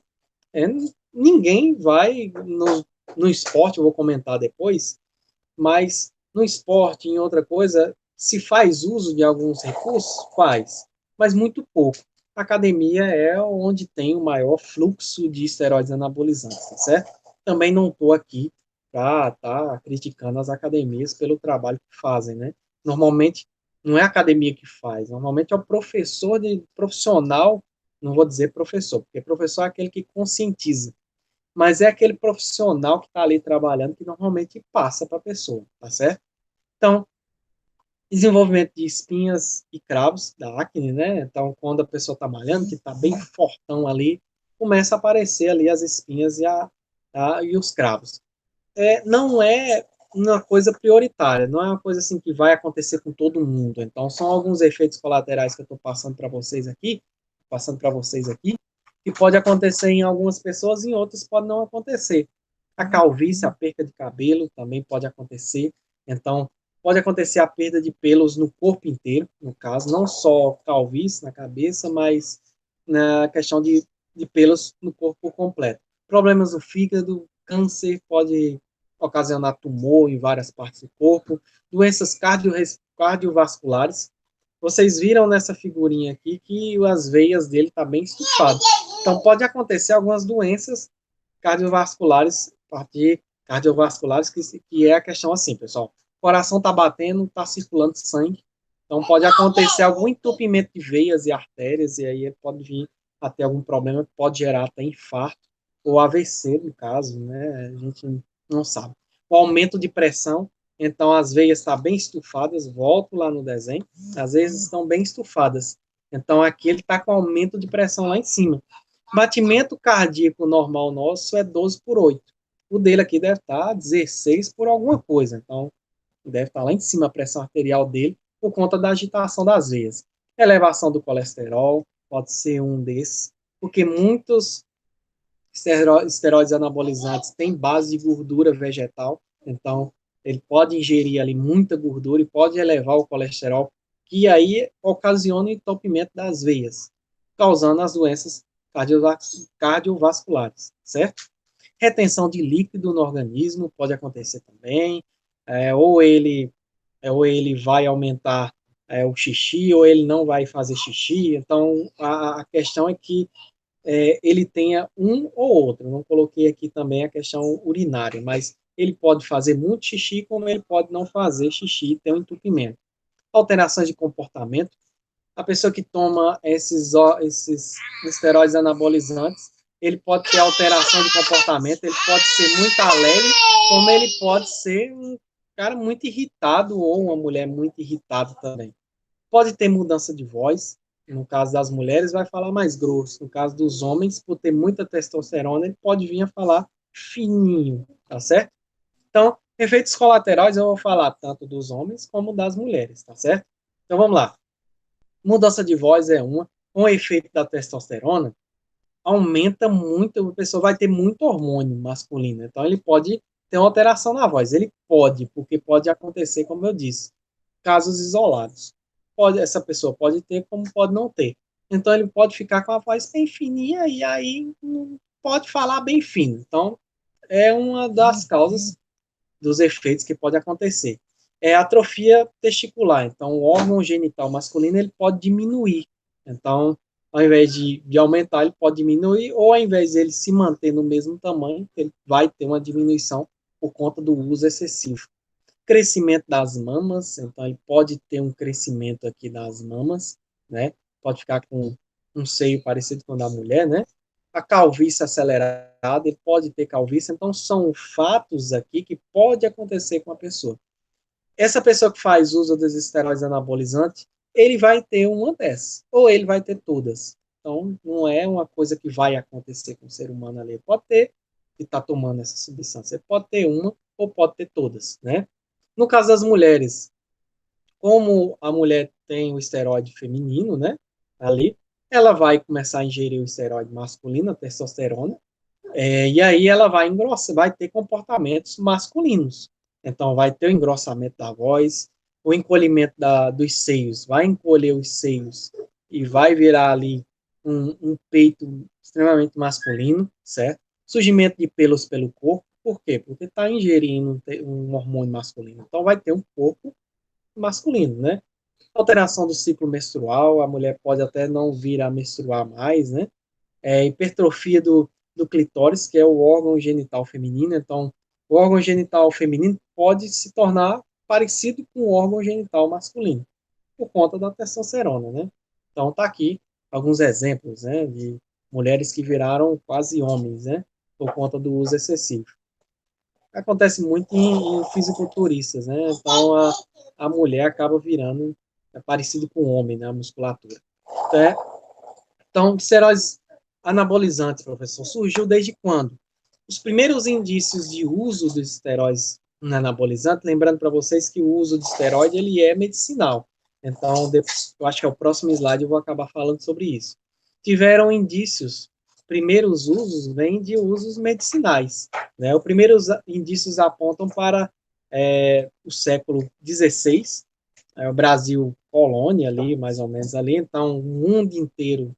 Speaker 1: É, ninguém vai no esporte, eu vou comentar depois, mas no esporte, em outra coisa, se faz uso de alguns recursos? Faz, mas muito pouco. A academia é onde tem o maior fluxo de esteroides anabolizantes, tá certo? Também não estou aqui para estar criticando as academias pelo trabalho que fazem, né? Normalmente, não é a academia que faz, normalmente é o profissional, não vou dizer professor, porque professor é aquele que conscientiza, mas é aquele profissional que está ali trabalhando que normalmente passa para a pessoa, tá certo? Então, desenvolvimento de espinhas e cravos da acne, né? Então, quando a pessoa está malhando, que está bem fortão ali, começa a aparecer ali as espinhas e os cravos. Não é uma coisa prioritária, não é uma coisa assim que vai acontecer com todo mundo. Então, são alguns efeitos colaterais que eu estou passando para vocês aqui, que pode acontecer em algumas pessoas e em outras pode não acontecer. A calvície, a perda de cabelo também pode acontecer. Então, pode acontecer a perda de pelos no corpo inteiro, no caso, não só calvície na cabeça, mas na questão de pelos no corpo completo. Problemas do fígado, câncer pode ocasionar tumor em várias partes do corpo, doenças cardiovasculares. Vocês viram nessa figurinha aqui que as veias dele estão bem estufadas. Então, pode acontecer algumas doenças cardiovasculares, que é a questão assim, pessoal. O coração está batendo, está circulando sangue. Então, pode acontecer algum entupimento de veias e artérias, e aí pode vir a ter algum problema que pode gerar até infarto, ou AVC, no caso, né? A gente não sabe. O aumento de pressão, então as veias estão bem estufadas, volto lá no desenho, às vezes estão bem estufadas. Então, aqui ele está com aumento de pressão lá em cima. Batimento cardíaco normal nosso é 12/8. O dele aqui deve estar 16 por alguma coisa. Então, deve estar lá em cima a pressão arterial dele por conta da agitação das veias. Elevação do colesterol pode ser um desses, porque muitos esteroides anabolizantes têm base de gordura vegetal, então ele pode ingerir ali muita gordura e pode elevar o colesterol, que aí ocasiona o entupimento das veias, causando as doenças cardiovasculares, certo? Retenção de líquido no organismo pode acontecer também, é, ou ele ou ele vai aumentar o xixi, ou ele não vai fazer xixi. Então, a questão é que ele tenha um ou outro. Não coloquei aqui também a questão urinária, mas ele pode fazer muito xixi, como ele pode não fazer xixi e ter um entupimento. Alterações de comportamento. A pessoa que toma esses esteroides anabolizantes, ele pode ter alteração de comportamento, ele pode ser muito alegre, como ele pode ser um cara muito irritado ou uma mulher muito irritada também. Pode ter mudança de voz, no caso das mulheres vai falar mais grosso, no caso dos homens, por ter muita testosterona, ele pode vir a falar fininho, tá certo? Então, efeitos colaterais eu vou falar tanto dos homens como das mulheres, tá certo? Então vamos lá. Mudança de voz é uma. Com o efeito da testosterona, aumenta muito, a pessoa vai ter muito hormônio masculino. Então, ele pode ter uma alteração na voz. Ele pode, porque pode acontecer, como eu disse, casos isolados. Essa pessoa pode ter, como pode não ter. Então, ele pode ficar com a voz bem fininha e aí não pode falar bem fino. Então, é uma das causas dos efeitos que pode acontecer. É atrofia testicular. Então, o órgão genital masculino ele pode diminuir. Então, ao invés de aumentar, ele pode diminuir, ou ao invés de ele se manter no mesmo tamanho, ele vai ter uma diminuição por conta do uso excessivo. Crescimento das mamas, então ele pode ter um crescimento aqui das mamas, né? Pode ficar com um seio parecido com o da mulher, né? A calvície acelerada, ele pode ter calvície, então são fatos aqui que pode acontecer com a pessoa. Essa pessoa que faz uso dos esteroides anabolizantes, ele vai ter uma dessas, ou ele vai ter todas. Então, não é uma coisa que vai acontecer com o ser humano ali. Pode ter que está tomando essa substância. Pode ter uma ou pode ter todas, né? No caso das mulheres, como a mulher tem o esteroide feminino, né? Ali, ela vai começar a ingerir o esteroide masculino, a testosterona, e aí ela vai engrossar, vai ter comportamentos masculinos. Então, vai ter o engrossamento da voz, o encolhimento dos seios, vai encolher os seios e vai virar ali um peito extremamente masculino, certo? Surgimento de pelos pelo corpo, por quê? Porque está ingerindo um hormônio masculino. Então, vai ter um corpo masculino, né? Alteração do ciclo menstrual, a mulher pode até não vir a menstruar mais, né? Hipertrofia do clitóris, que é o órgão genital feminino. Então, o órgão genital feminino pode se tornar parecido com o órgão genital masculino, por conta da testosterona, né? Então, tá aqui alguns exemplos, né, de mulheres que viraram quase homens, né, por conta do uso excessivo. Acontece muito em fisiculturistas, né? Então, a mulher acaba virando parecido com o homem, né, a musculatura. É, então, esteroides anabolizantes, professor, surgiu desde quando? Os primeiros indícios de uso dos esteroides anabolizantes, lembrando para vocês que o uso de esteroide ele é medicinal. Então, eu acho que é o próximo slide eu vou acabar falando sobre isso. Tiveram indícios, primeiros usos vêm de usos medicinais. Né? Os primeiros indícios apontam para o século XVI, o Brasil colônia ali, mais ou menos ali, então o mundo inteiro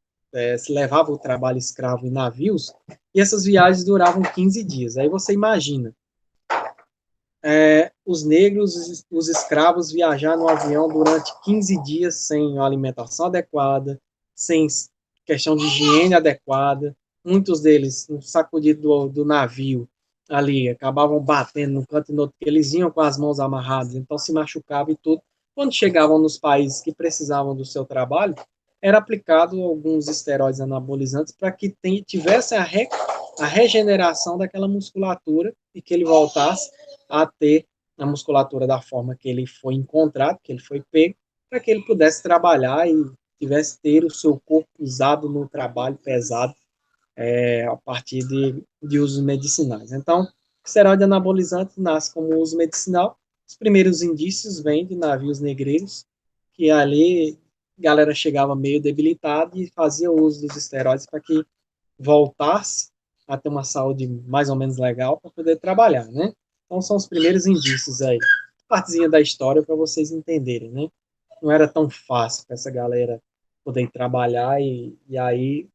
Speaker 1: se levava o trabalho escravo em navios, e essas viagens duravam 15 dias. Aí você imagina, os negros, os escravos viajar no avião durante 15 dias sem alimentação adequada, sem questão de higiene adequada, muitos deles, no sacudido do navio, ali, acabavam batendo no canto e no outro, eles iam com as mãos amarradas, então se machucavam e tudo. Quando chegavam nos países que precisavam do seu trabalho, era aplicado alguns esteroides anabolizantes para que tivesse a regeneração daquela musculatura e que ele voltasse a ter a musculatura da forma que ele foi encontrado, que ele foi pego, para que ele pudesse trabalhar e tivesse ter o seu corpo usado no trabalho pesado a partir de usos medicinais. Então, o esteroide anabolizante nasce como uso medicinal. Os primeiros indícios vêm de navios negreiros, que ali a galera chegava meio debilitada e fazia uso dos esteroides para que voltasse a ter uma saúde mais ou menos legal para poder trabalhar, né? Então são os primeiros indícios aí. Partezinha da história para vocês entenderem, né? Não era tão fácil para essa galera poder trabalhar e aí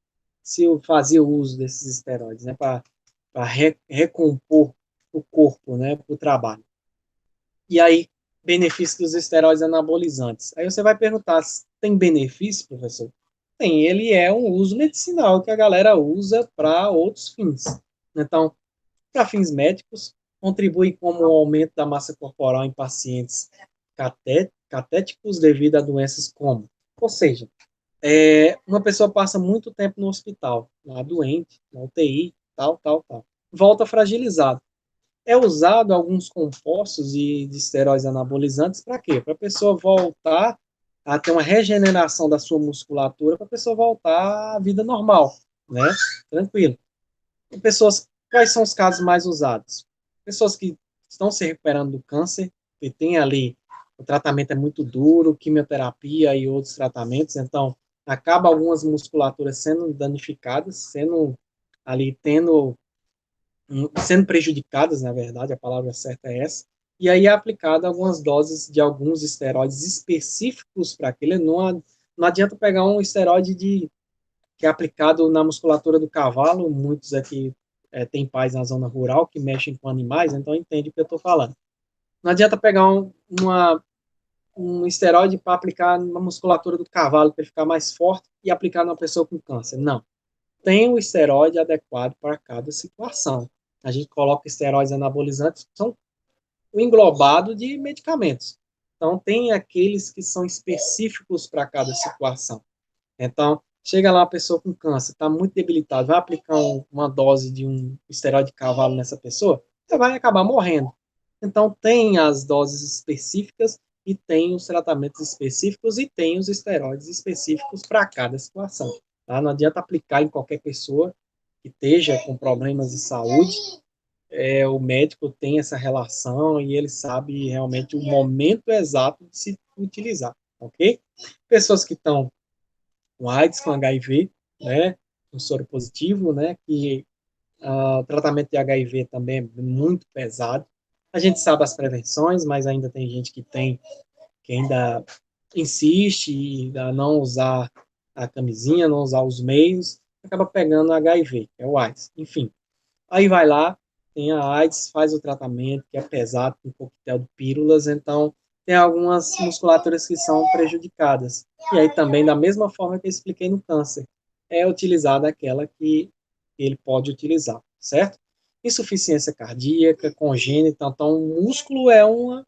Speaker 1: se fazia uso desses esteroides, né? Para recompor o corpo, né? Para o trabalho. E aí, benefício dos esteroides anabolizantes. Aí você vai perguntar, tem benefício, professor? Tem, ele é um uso medicinal que a galera usa para outros fins. Então, para fins médicos, contribui como o aumento da massa corporal em pacientes catéticos devido a doenças como, ou seja, uma pessoa passa muito tempo no hospital, lá doente, na UTI, tal, tal, tal, volta fragilizado. É usado alguns compostos de esteroides anabolizantes para quê? Para a pessoa voltar a ter uma regeneração da sua musculatura, para a pessoa voltar à vida normal, né? Tranquilo. E pessoas, quais são os casos mais usados? Pessoas que estão se recuperando do câncer, que tem ali, o tratamento é muito duro, quimioterapia e outros tratamentos, então acaba algumas musculaturas sendo danificadas, sendo ali tendo sendo prejudicadas, na verdade, a palavra certa é essa, e aí é aplicado algumas doses de alguns esteroides específicos para aquele. Não adianta pegar um esteroide que é aplicado na musculatura do cavalo, muitos aqui têm pais na zona rural que mexem com animais, então entende o que eu estou falando. Não adianta pegar um esteroide para aplicar na musculatura do cavalo para ele ficar mais forte e aplicar numa pessoa com câncer. Não. Tem o esteroide adequado para cada situação. A gente coloca esteroides anabolizantes, que são o englobado de medicamentos. Então, tem aqueles que são específicos para cada situação. Então, chega lá uma pessoa com câncer, está muito debilitada, vai aplicar uma dose de um esteroide de cavalo nessa pessoa, você vai acabar morrendo. Então, tem as doses específicas e tem os tratamentos específicos e tem os esteroides específicos para cada situação. tá? Não adianta aplicar em qualquer pessoa que esteja com problemas de saúde. O médico tem essa relação e ele sabe realmente o momento exato de se utilizar, ok? Pessoas que estão com AIDS, com HIV, né, com soro positivo, né, que o tratamento de HIV também é muito pesado. A gente sabe as prevenções, mas ainda tem gente que ainda insiste a não usar a camisinha, não usar os meios, acaba pegando HIV, que é o AIDS. Enfim, aí vai lá, tem a AIDS, faz o tratamento, que é pesado, com coquetel de pílulas, então tem algumas musculaturas que são prejudicadas. E aí também, da mesma forma que eu expliquei no câncer, é utilizada aquela que ele pode utilizar, certo? Insuficiência cardíaca, congênita, então o músculo é uma,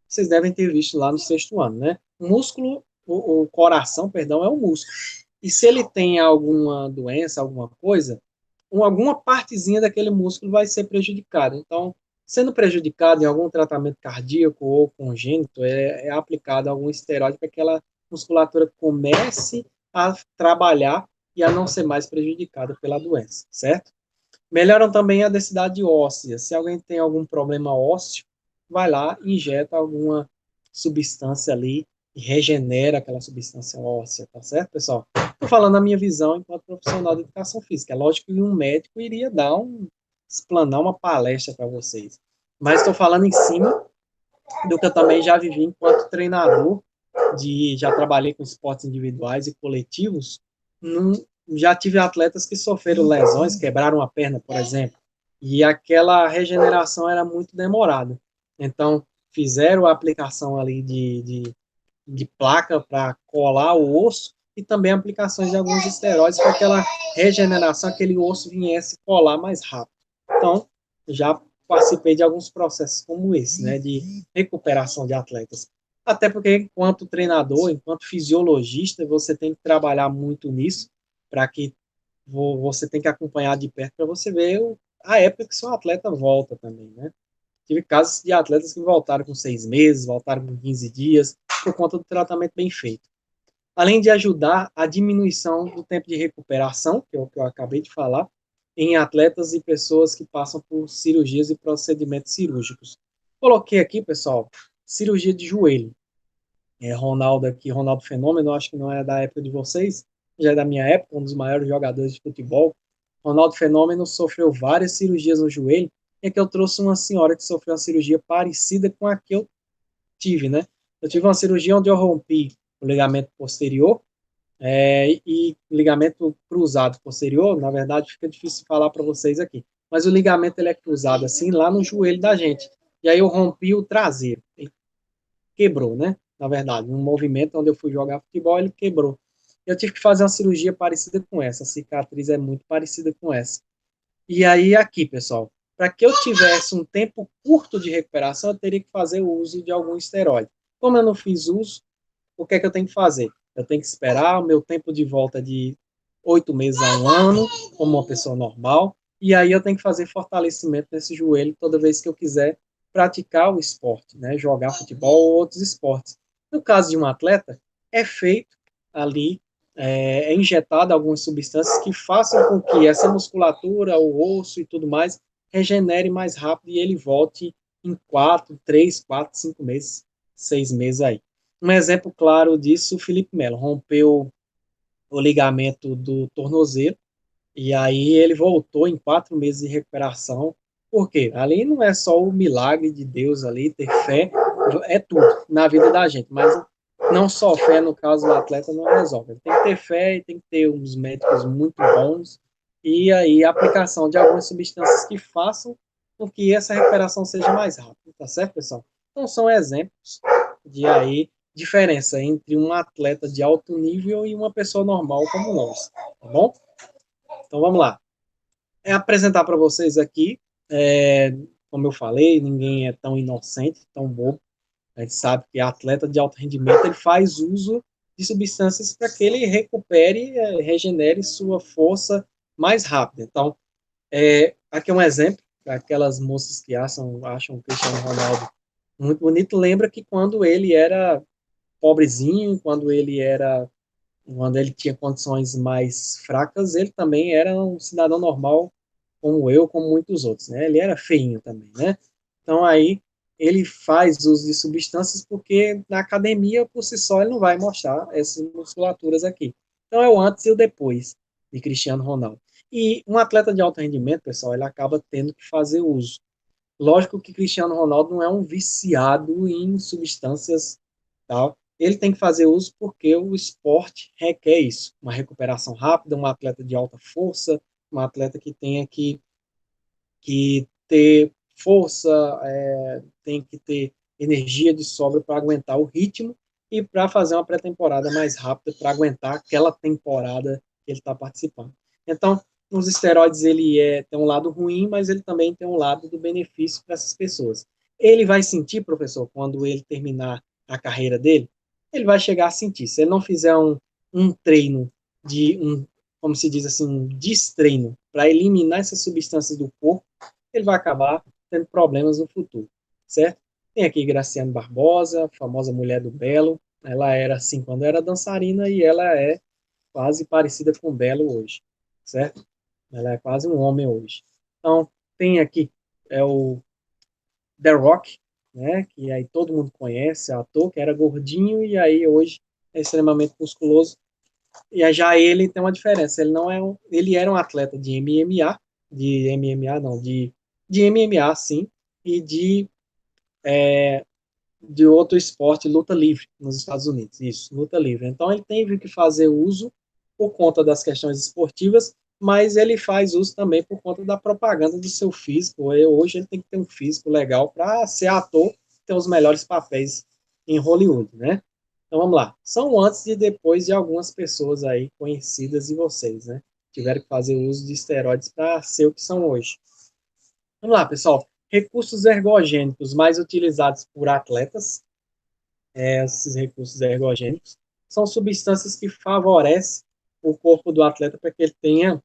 Speaker 1: vocês devem ter visto lá no sexto ano, né? O músculo, o coração, perdão, é o músculo. E se ele tem alguma doença, alguma coisa, alguma partezinha daquele músculo vai ser prejudicada. Então, sendo prejudicado em algum tratamento cardíaco ou congênito, é aplicado algum esteroide para que aquela musculatura comece a trabalhar e a não ser mais prejudicada pela doença, certo? Melhoram também a densidade óssea. Se alguém tem algum problema ósseo, vai lá e injeta alguma substância ali e regenera aquela substância óssea, tá certo, pessoal? Estou falando a minha visão enquanto profissional de educação física. É lógico que um médico iria explanar uma palestra para vocês. Mas estou falando em cima do que eu também já vivi enquanto treinador, já trabalhei com esportes individuais e coletivos. Num, já tive atletas que sofreram lesões, quebraram a perna, por exemplo, e aquela regeneração era muito demorada. Então, fizeram a aplicação ali de placa para colar o osso e também aplicações de alguns esteroides para aquela regeneração, aquele osso viesse colar mais rápido. Então, já participei de alguns processos como esse, né, de recuperação de atletas. Até porque, enquanto treinador, enquanto fisiologista, você tem que trabalhar muito nisso, para que você tem que acompanhar de perto para você ver a época que seu atleta volta também, né? Tive casos de atletas que voltaram com 6 meses, voltaram com 15 dias, por conta do tratamento bem feito. Além de ajudar a diminuição do tempo de recuperação, que é o que eu acabei de falar, em atletas e pessoas que passam por cirurgias e procedimentos cirúrgicos. Coloquei aqui, pessoal, cirurgia de joelho. Ronaldo aqui, Ronaldo Fenômeno, acho que não é da época de vocês, já é da minha época, um dos maiores jogadores de futebol. Ronaldo Fenômeno sofreu várias cirurgias no joelho, e aqui eu trouxe uma senhora que sofreu uma cirurgia parecida com a que eu tive, né? Eu tive uma cirurgia onde eu rompi o ligamento posterior e ligamento cruzado posterior, na verdade fica difícil falar para vocês aqui, mas o ligamento ele é cruzado assim lá no joelho da gente. E aí eu rompi o traseiro, ele quebrou, né? Na verdade, um movimento onde eu fui jogar futebol, ele quebrou. Eu tive que fazer uma cirurgia parecida com essa, a cicatriz é muito parecida com essa. E aí aqui, pessoal, para que eu tivesse um tempo curto de recuperação, eu teria que fazer o uso de algum esteroide. Como eu não fiz uso, o que é que eu tenho que fazer? Eu tenho que esperar o meu tempo de volta de 8 meses a um ano, como uma pessoa normal, e aí eu tenho que fazer fortalecimento nesse joelho toda vez que eu quiser praticar o esporte, né? Jogar futebol ou outros esportes. No caso de um atleta, é feito ali, injetado algumas substâncias que façam com que essa musculatura, o osso e tudo mais, regenere mais rápido e ele volte em 4, 3, 4, 5 meses, 6 meses aí. Um exemplo claro disso, o Felipe Melo rompeu o ligamento do tornozelo e aí ele voltou em 4 meses de recuperação. Por quê? Ali não é só o milagre de Deus ali, ter fé, é tudo na vida da gente, mas não só fé, no caso do atleta, não resolve. Ele tem que ter fé e tem que ter uns médicos muito bons e aí a aplicação de algumas substâncias que façam com que essa recuperação seja mais rápida, tá certo, pessoal? Então são exemplos de aí diferença entre um atleta de alto nível e uma pessoa normal como nós, tá bom? Então vamos lá. Apresentar para vocês aqui, como eu falei, ninguém é tão inocente, tão bobo. A gente sabe que atleta de alto rendimento ele faz uso de substâncias para que ele recupere, regenere sua força mais rápido. Então, aqui é um exemplo para aquelas moças que acham o Cristiano Ronaldo muito bonito. Lembra que quando ele era pobrezinho, quando ele era quando ele tinha condições mais fracas, ele também era um cidadão normal, como eu, como muitos outros, né? Ele era feinho também, né? Então aí ele faz uso de substâncias porque na academia, por si só, ele não vai mostrar essas musculaturas aqui. Então é o antes e o depois de Cristiano Ronaldo. E um atleta de alto rendimento, pessoal, ele acaba tendo que fazer uso. Lógico que Cristiano Ronaldo não é um viciado em substâncias, tal. Ele tem que fazer uso porque o esporte requer isso. Uma recuperação rápida, um atleta de alta força, um atleta que tenha que ter força, tem que ter energia de sobra para aguentar o ritmo e para fazer uma pré-temporada mais rápida, para aguentar aquela temporada que ele está participando. Então, os esteroides tem um lado ruim, mas ele também tem um lado do benefício para essas pessoas. Ele vai sentir, professor, quando ele terminar a carreira dele, ele vai chegar a sentir. Se ele não fizer um treino como se diz assim, um destreino para eliminar essas substâncias do corpo, ele vai acabar tendo problemas no futuro, certo? Tem aqui Graciane Barbosa, famosa mulher do Belo. Ela era assim quando era dançarina e ela é quase parecida com o Belo hoje, certo? Ela é quase um homem hoje. Então, tem aqui o The Rock, né, que aí todo mundo conhece, ator que era gordinho e aí hoje é extremamente musculoso. E já ele tem uma diferença, ele era um atleta de MMA não, de MMA sim, e de outro esporte, luta livre, nos Estados Unidos. Isso, luta livre. Então ele teve que fazer uso por conta das questões esportivas, mas ele faz uso também por conta da propaganda do seu físico. Hoje ele tem que ter um físico legal para ser ator, ter os melhores papéis em Hollywood, né? Então vamos lá. São antes e depois de algumas pessoas aí conhecidas de vocês, né? Tiveram que fazer uso de esteroides para ser o que são hoje. Vamos lá, pessoal. Recursos ergogênicos mais utilizados por atletas, esses recursos ergogênicos, são substâncias que favorecem o corpo do atleta para que ele tenha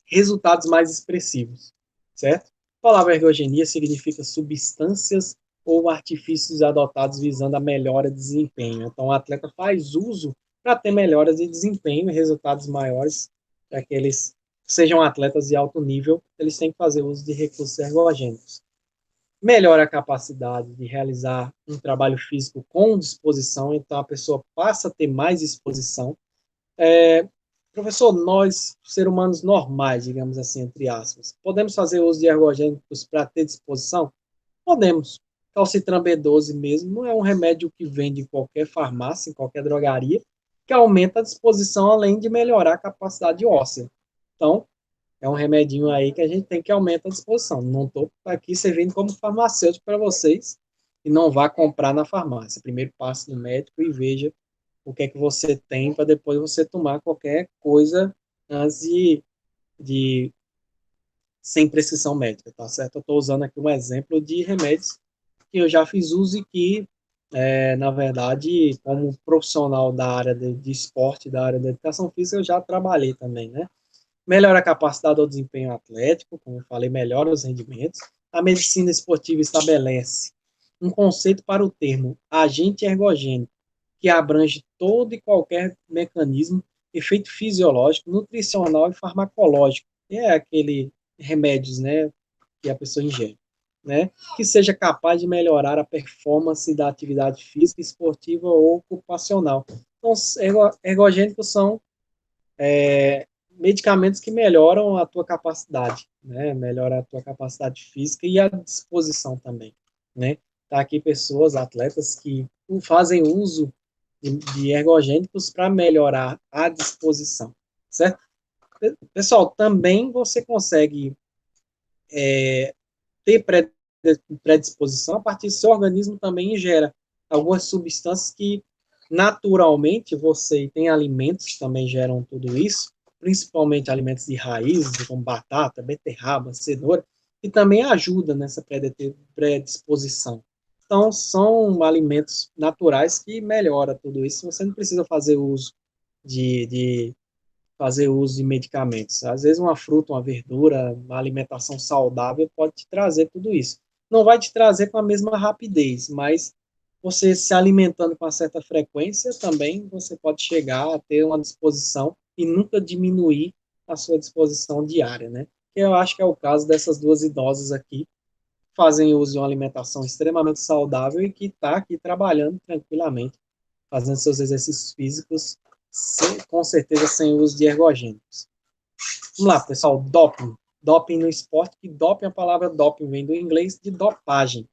Speaker 1: resultados mais expressivos, certo? A palavra ergogenia significa substâncias ou artifícios adotados visando a melhora de desempenho. Então, o atleta faz uso para ter melhoras de desempenho e resultados maiores para que eles sejam atletas de alto nível, eles têm que fazer uso de recursos ergogênicos. Melhora a capacidade de realizar um trabalho físico com disposição, então a pessoa passa a ter mais disposição. Professor, nós, seres humanos normais, digamos assim, entre aspas, podemos fazer uso de ergogênicos para ter disposição? Podemos. Calcitran B12 mesmo não é um remédio que vende em qualquer farmácia, em qualquer drogaria, que aumenta a disposição além de melhorar a capacidade óssea. Então, é um remedinho aí que a gente tem que aumentar a disposição. Não estou aqui servindo como farmacêutico para vocês e não vá comprar na farmácia. Primeiro passe no médico e veja o que é que você tem para depois você tomar qualquer coisa antes de sem prescrição médica, tá certo? Eu estou usando aqui um exemplo de remédios que eu já fiz uso e que, na verdade, como profissional da área de esporte, da área da educação física, eu já trabalhei também, né? Melhora a capacidade do desempenho atlético, como eu falei, melhora os rendimentos. A medicina esportiva estabelece um conceito para o termo agente ergogênico, que abrange todo e qualquer mecanismo, efeito fisiológico, nutricional e farmacológico, que é aquele remédios, né, que a pessoa ingere, né, que seja capaz de melhorar a performance da atividade física, esportiva ou ocupacional. Então, ergogênicos são medicamentos que melhoram a tua capacidade, né? Melhora a tua capacidade física e a disposição também, né? Tá aqui pessoas, atletas que fazem uso de ergogênicos para melhorar a disposição, certo? Pessoal, também você consegue ter predisposição a partir do seu organismo também ingera algumas substâncias que naturalmente você tem alimentos que também geram tudo isso, principalmente alimentos de raízes, como batata, beterraba, cenoura, que também ajuda nessa predisposição. Então, são alimentos naturais que melhoram tudo isso. Você não precisa fazer uso de fazer uso de medicamentos. Às vezes uma fruta, uma verdura, uma alimentação saudável pode te trazer tudo isso. Não vai te trazer com a mesma rapidez, mas você se alimentando com uma certa frequência, também você pode chegar a ter uma disposição e nunca diminuir a sua disposição diária, né? Que eu acho que é o caso dessas duas idosas aqui, fazem uso de uma alimentação extremamente saudável e que está aqui trabalhando tranquilamente, fazendo seus exercícios físicos, com certeza sem uso de ergogênicos. Vamos lá, pessoal, doping. Doping no esporte, que doping, a palavra doping vem do inglês de dopagem.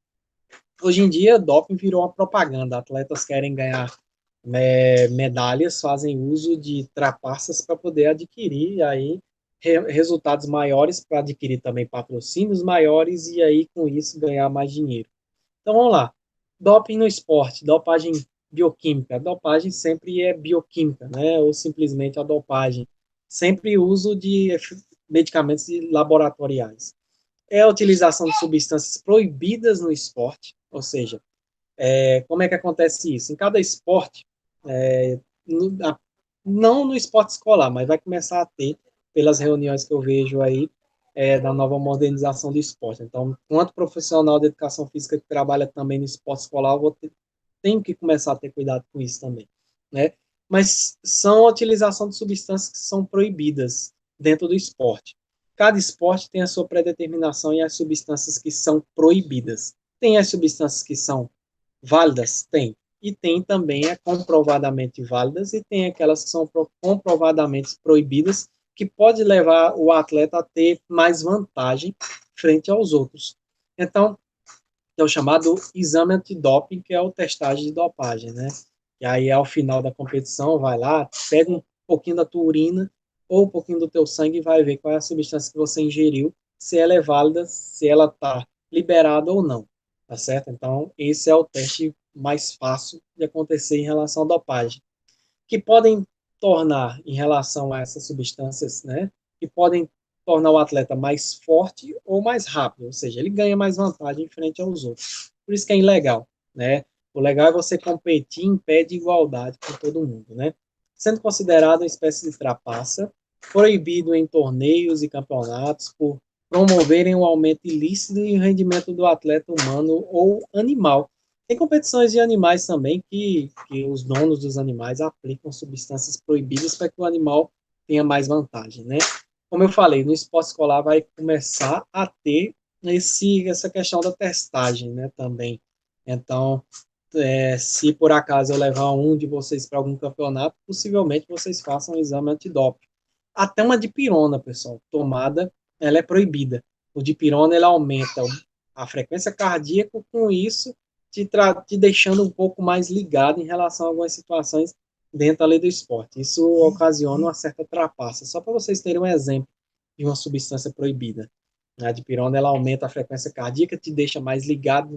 Speaker 1: Hoje em dia, doping virou uma propaganda. Atletas querem ganhar medalhas, fazem uso de trapaças para poder adquirir aí resultados maiores, para adquirir também patrocínios maiores e aí com isso ganhar mais dinheiro. Então vamos lá. Doping no esporte, dopagem bioquímica. A dopagem sempre é bioquímica, né? Ou simplesmente a dopagem. Sempre uso de medicamentos laboratoriais. É a utilização de substâncias proibidas no esporte, ou seja, como é que acontece isso? Em cada esporte, no, a, não no esporte escolar, mas vai começar a ter, pelas reuniões que eu vejo aí, da nova modernização do esporte. Então, enquanto profissional de educação física que trabalha também no esporte escolar, tenho que começar a ter cuidado com isso também, né? Mas são a utilização de substâncias que são proibidas dentro do esporte. Cada esporte tem a sua predeterminação e as substâncias que são proibidas. Tem as substâncias que são válidas? Tem. E tem também a comprovadamente válidas e tem aquelas que são comprovadamente proibidas, que pode levar o atleta a ter mais vantagem frente aos outros. Então, é o chamado exame antidoping, que é o testagem de dopagem, né? E aí, ao final da competição, vai lá, pega um pouquinho da tua urina ou um pouquinho do teu sangue e vai ver qual é a substância que você ingeriu, se ela é válida, se ela está liberada ou não, tá certo? Então, esse é o teste mais fácil de acontecer em relação à dopagem, que podem tornar, em relação a essas substâncias, né, que podem tornar o atleta mais forte ou mais rápido, ou seja, ele ganha mais vantagem em frente aos outros. Por isso que é ilegal, né? O legal é você competir em pé de igualdade com todo mundo, né? Sendo considerado uma espécie de trapaça, proibido em torneios e campeonatos por promoverem um aumento ilícito e o rendimento do atleta humano ou animal. Tem competições de animais também que os donos dos animais aplicam substâncias proibidas para que o animal tenha mais vantagem, né? Como eu falei, no esporte escolar vai começar a ter essa questão da testagem, né, também. Então, se por acaso eu levar um de vocês para algum campeonato, possivelmente vocês façam um exame antidoping. Até uma dipirona, pessoal, tomada, ela é proibida. O dipirona, ele aumenta a frequência cardíaca, com isso te deixando um pouco mais ligado em relação a algumas situações dentro da lei do esporte. Isso ocasiona uma certa trapaça. Só para vocês terem um exemplo de uma substância proibida. A dipirona, ela aumenta a frequência cardíaca, te deixa mais ligado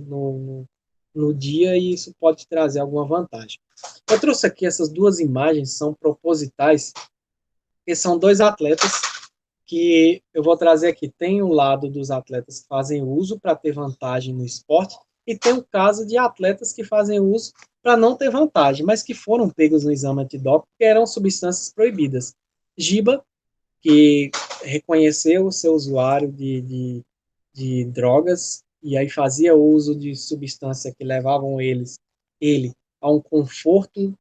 Speaker 1: no dia e isso pode trazer alguma vantagem. Eu trouxe aqui essas duas imagens, são propositais, que são dois atletas que eu vou trazer aqui. Tem o lado dos atletas que fazem uso para ter vantagem no esporte e tem o caso de atletas que fazem uso para não ter vantagem, mas que foram pegos no exame antidoping, que eram substâncias proibidas. Giba, que reconheceu o seu usuário de drogas e aí fazia uso de substância que levavam ele a um conforto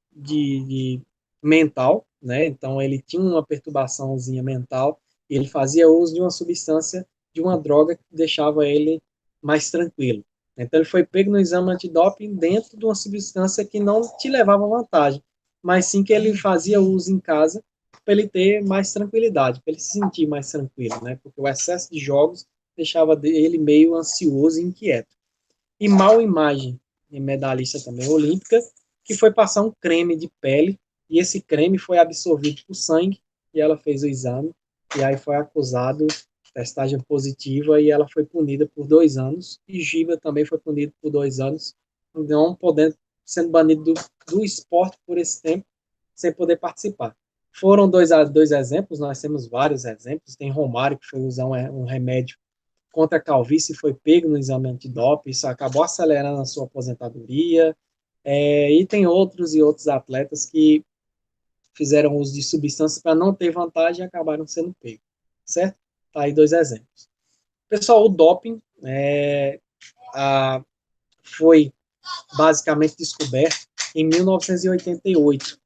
Speaker 1: mental, né? Então ele tinha uma perturbaçãozinha mental e ele fazia uso de uma substância, de uma droga que deixava ele mais tranquilo. Então ele foi pego no exame antidoping dentro de uma substância que não te levava vantagem, mas sim que ele fazia uso em casa para ele ter mais tranquilidade, para ele se sentir mais tranquilo, né? Porque o excesso de jogos deixava ele meio ansioso e inquieto. E mal imagem, de medalhista também olímpica, que foi passar um creme de pele, e esse creme foi absorvido por sangue, e ela fez o exame, e aí foi acusado testagem positiva, e ela foi punida por 2 anos, e Giba também foi punido por 2 anos, não podendo, sendo banido do esporte por esse tempo, sem poder participar. Foram dois exemplos, nós temos vários exemplos, tem Romário, que foi usar um remédio contra a calvície, foi pego no exame antidoping, isso acabou acelerando a sua aposentadoria, e tem outros e outros atletas que fizeram uso de substâncias para não ter vantagem e acabaram sendo pegos, certo? Tá aí dois exemplos. Pessoal, o doping foi basicamente descoberto em 1988.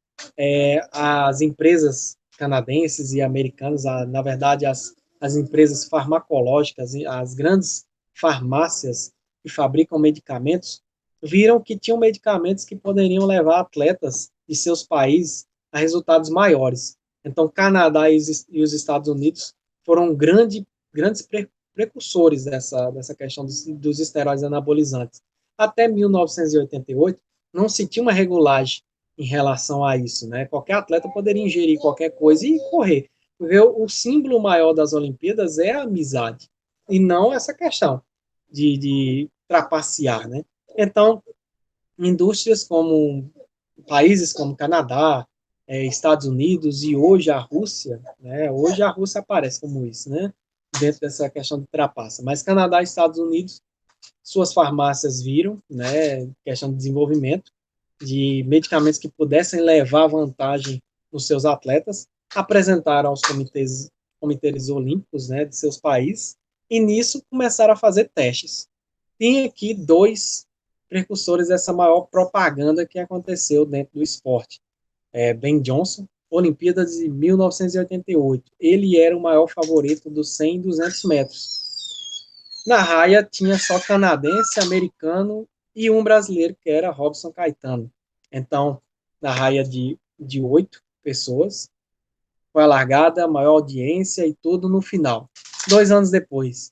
Speaker 1: As empresas canadenses e americanas, na verdade, as empresas farmacológicas, as grandes farmácias que fabricam medicamentos, viram que tinham medicamentos que poderiam levar atletas de seus países a resultados maiores. Então, Canadá e os Estados Unidos foram grandes precursores dessa questão dos esteroides anabolizantes. Até 1988, não se tinha uma regulagem em relação a isso, né? Qualquer atleta poderia ingerir qualquer coisa e correr. Porque o símbolo maior das Olimpíadas é a amizade, e não essa questão de trapacear, né? Então, indústrias como países como Canadá, Estados Unidos e hoje a Rússia, né? Hoje a Rússia aparece como isso, né? Dentro dessa questão de trapaça. Mas Canadá e Estados Unidos, suas farmácias viram, né? Questão de desenvolvimento de medicamentos que pudessem levar vantagem nos seus atletas, apresentaram aos comitês olímpicos, né? De seus países, e nisso começaram a fazer testes. Tem aqui dois precursores dessa maior propaganda que aconteceu dentro do esporte. Ben Johnson, Olimpíadas de 1988. Ele era o maior favorito dos 100 e 200 metros. Na raia tinha só canadense, americano e um brasileiro, que era Robson Caetano. Então, na raia de 8 pessoas, foi alargada, maior audiência e tudo no final. 2 anos depois,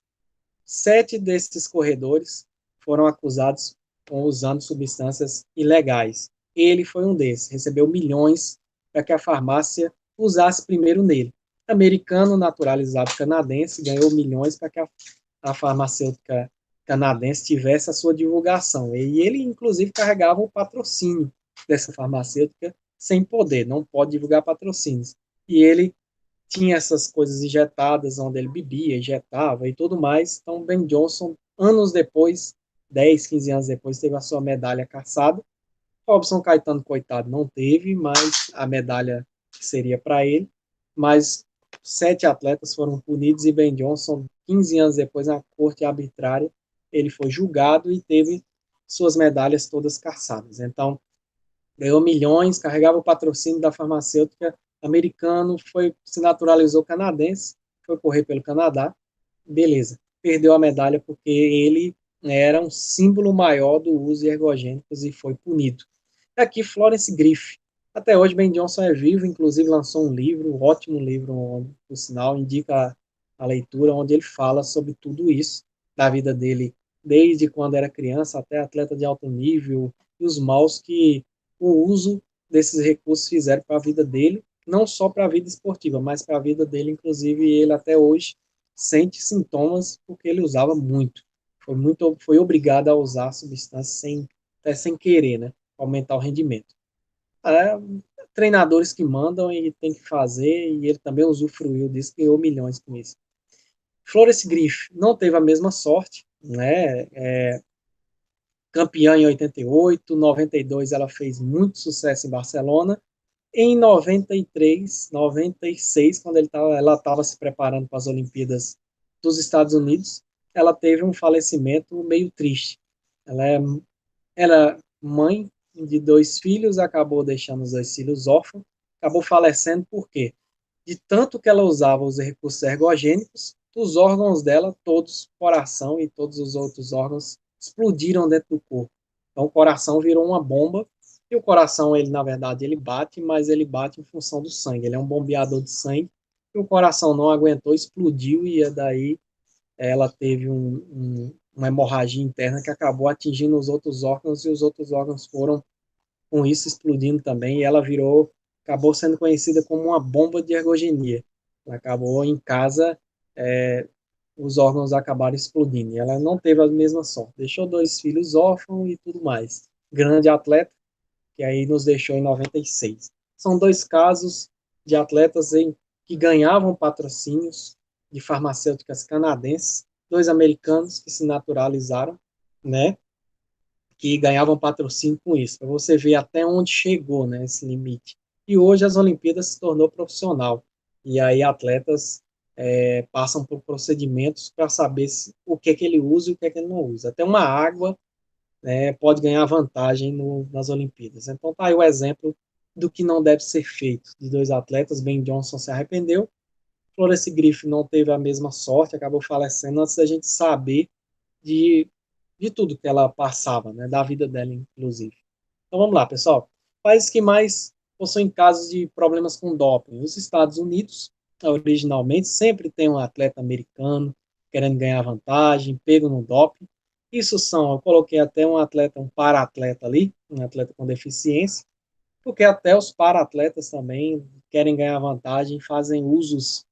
Speaker 1: 7 desses corredores foram acusados com usando substâncias ilegais. Ele foi um desses, recebeu milhões para que a farmácia usasse primeiro nele. Americano naturalizado canadense ganhou milhões para que a farmacêutica canadense tivesse a sua divulgação. E ele, inclusive, carregava o patrocínio dessa farmacêutica sem poder, não pode divulgar patrocínios. E ele tinha essas coisas injetadas, onde ele bebia, injetava e tudo mais. Então, Ben Johnson, anos depois, 10, 15 anos depois, teve a sua medalha caçada. Robson Caetano, coitado, não teve, mas a medalha seria para ele. Mas 7 atletas foram punidos e Ben Johnson, 15 anos depois, na corte arbitrária, ele foi julgado e teve suas medalhas todas caçadas. Então, ganhou milhões, carregava o patrocínio da farmacêutica americano, se naturalizou canadense, foi correr pelo Canadá, beleza. Perdeu a medalha porque ele era um símbolo maior do uso de ergogênicos e foi punido. Aqui, Florence Griffith. Até hoje, Ben Johnson é vivo, inclusive lançou um livro, um ótimo livro, onde, por sinal, indica a leitura, onde ele fala sobre tudo isso, da vida dele, desde quando era criança até atleta de alto nível, e os maus que o uso desses recursos fizeram para a vida dele, não só para a vida esportiva, mas para a vida dele, inclusive ele até hoje sente sintomas porque ele usava muito. Foi obrigado a usar substâncias até sem querer, né? Aumentar o rendimento. É, treinadores que mandam e tem que fazer, e ele também usufruiu disso, ganhou milhões com isso. Florence Griffith não teve a mesma sorte, né? Campeã em 88, 92 ela fez muito sucesso em Barcelona. Em 93, 96, quando ela estava se preparando para as Olimpíadas dos Estados Unidos, ela teve um falecimento meio triste. Era mãe de 2 filhos, acabou deixando os 2 filhos órfãos, acabou falecendo por quê? De tanto que ela usava os recursos ergogênicos, os órgãos dela, todos, coração e todos os outros órgãos, explodiram dentro do corpo. Então o coração virou uma bomba, e o coração, ele na verdade, ele bate, mas ele bate em função do sangue, ele é um bombeador de sangue, e o coração não aguentou, explodiu, e daí ela teve uma hemorragia interna que acabou atingindo os outros órgãos, e os outros órgãos foram com isso explodindo também, e ela acabou sendo conhecida como uma bomba de ergogenia. Ela acabou em casa, os órgãos acabaram explodindo, e ela não teve a mesma sorte. Deixou 2 filhos órfãos e tudo mais. Grande atleta, que aí nos deixou em 96. São 2 casos de atletas que ganhavam patrocínios de farmacêuticas canadenses, 2 americanos que se naturalizaram, né? Que ganhavam patrocínio com isso, para você ver até onde chegou, né, esse limite. E hoje as Olimpíadas se tornou profissional, e aí atletas passam por procedimentos para saber o que é que ele usa e o que é que ele não usa. Até uma água né, pode ganhar vantagem nas Olimpíadas. Então tá aí o exemplo do que não deve ser feito. De dois atletas, Ben Johnson se arrependeu, Florence Griffith não teve a mesma sorte, acabou falecendo antes da gente saber de, de tudo que ela passava, né, da vida dela, inclusive. Então vamos lá, pessoal. Países que mais possuem casos de problemas com doping. Os Estados Unidos, originalmente, sempre tem um atleta americano querendo ganhar vantagem, pego no doping. Isso são, eu coloquei até um atleta, um para-atleta ali, um atleta com deficiência, porque até os para-atletas também querem ganhar vantagem, fazem usos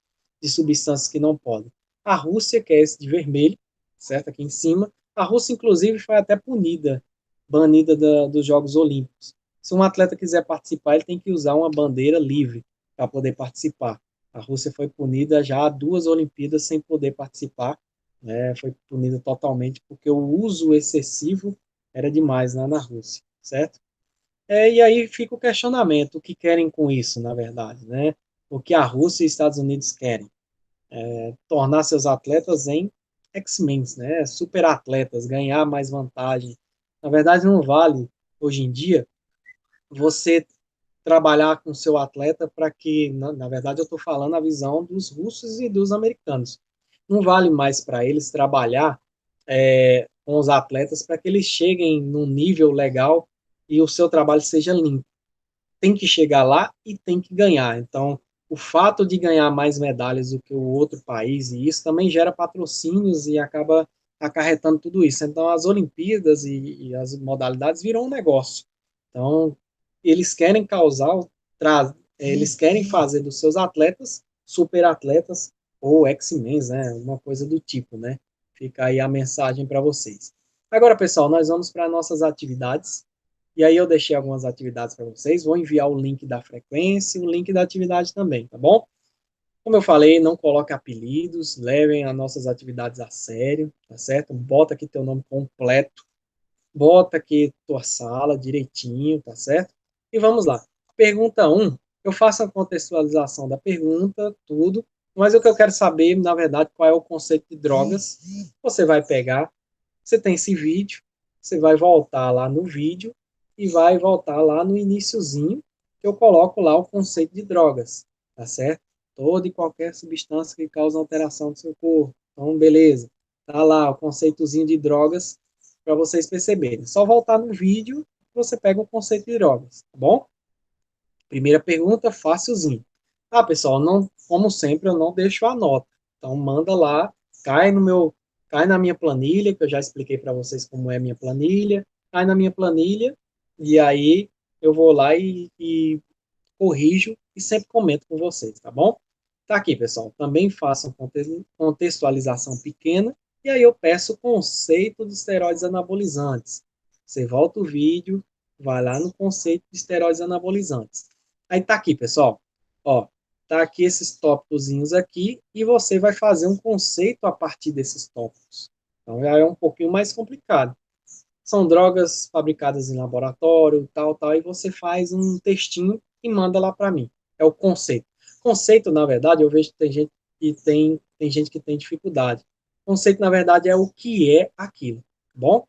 Speaker 1: de substâncias que não podem. A Rússia, que é esse de vermelho, certo? Aqui em cima. A Rússia, inclusive, foi até punida, banida dos Jogos Olímpicos. Se um atleta quiser participar, ele tem que usar uma bandeira livre para poder participar. A Rússia foi punida já há 2 Olimpíadas sem poder participar, né? Foi punida totalmente porque o uso excessivo era demais lá na Rússia, certo? E aí fica o questionamento, o que querem com isso, na verdade, né? O que a Rússia e os Estados Unidos querem? Tornar seus atletas em X-Men, né? Super atletas, ganhar mais vantagem. Na verdade, não vale, hoje em dia, você trabalhar com seu atleta para que, na verdade, eu estou falando a visão dos russos e dos americanos. Não vale mais para eles trabalhar com os atletas para que eles cheguem num nível legal e o seu trabalho seja limpo. Tem que chegar lá e tem que ganhar. Então, o fato de ganhar mais medalhas do que o outro país, e isso também gera patrocínios e acaba acarretando tudo isso. Então, as Olimpíadas e as modalidades viram um negócio. Então, eles querem causar, eles querem fazer dos seus atletas super atletas ou X-Men, né? Uma coisa do tipo, né? Fica aí a mensagem para vocês. Agora, pessoal, nós vamos para nossas atividades. E aí eu deixei algumas atividades para vocês, vou enviar o link da frequência e o link da atividade também, tá bom? Como eu falei, não coloque apelidos, levem as nossas atividades a sério, tá certo? Bota aqui teu nome completo, bota aqui tua sala direitinho, tá certo? E vamos lá. Pergunta 1, eu faço a contextualização da pergunta, tudo, mas o que eu quero saber, na verdade, qual é o conceito de drogas. Você vai pegar, você tem esse vídeo, você vai voltar lá no vídeo e vai voltar lá no iniciozinho, que eu coloco lá o conceito de drogas, tá certo? Toda e qualquer substância que causa alteração do seu corpo. Então, beleza. Tá lá o conceitozinho de drogas para vocês perceberem. Só voltar no vídeo, você pega o conceito de drogas, tá bom? Primeira pergunta, facilzinho. Ah, pessoal, não, como sempre, eu não deixo a nota. Então, manda lá, cai no meu, cai na minha planilha, que eu já expliquei para vocês como é a minha planilha, cai na minha planilha, e aí eu vou lá e corrijo e sempre comento com vocês, tá bom? Tá aqui, pessoal. Também façam contextualização pequena, e aí eu peço o conceito de esteroides anabolizantes. Você volta o vídeo, vai lá no conceito de esteroides anabolizantes. Aí tá aqui, pessoal. Ó, tá aqui esses tópicozinhos aqui e você vai fazer um conceito a partir desses tópicos. Então já é um pouquinho mais complicado. São drogas fabricadas em laboratório, tal, tal, e você faz um textinho e manda lá para mim. É o conceito. Conceito, na verdade, eu vejo que tem gente que tem dificuldade. Conceito, na verdade, é o que é aquilo. Tá bom?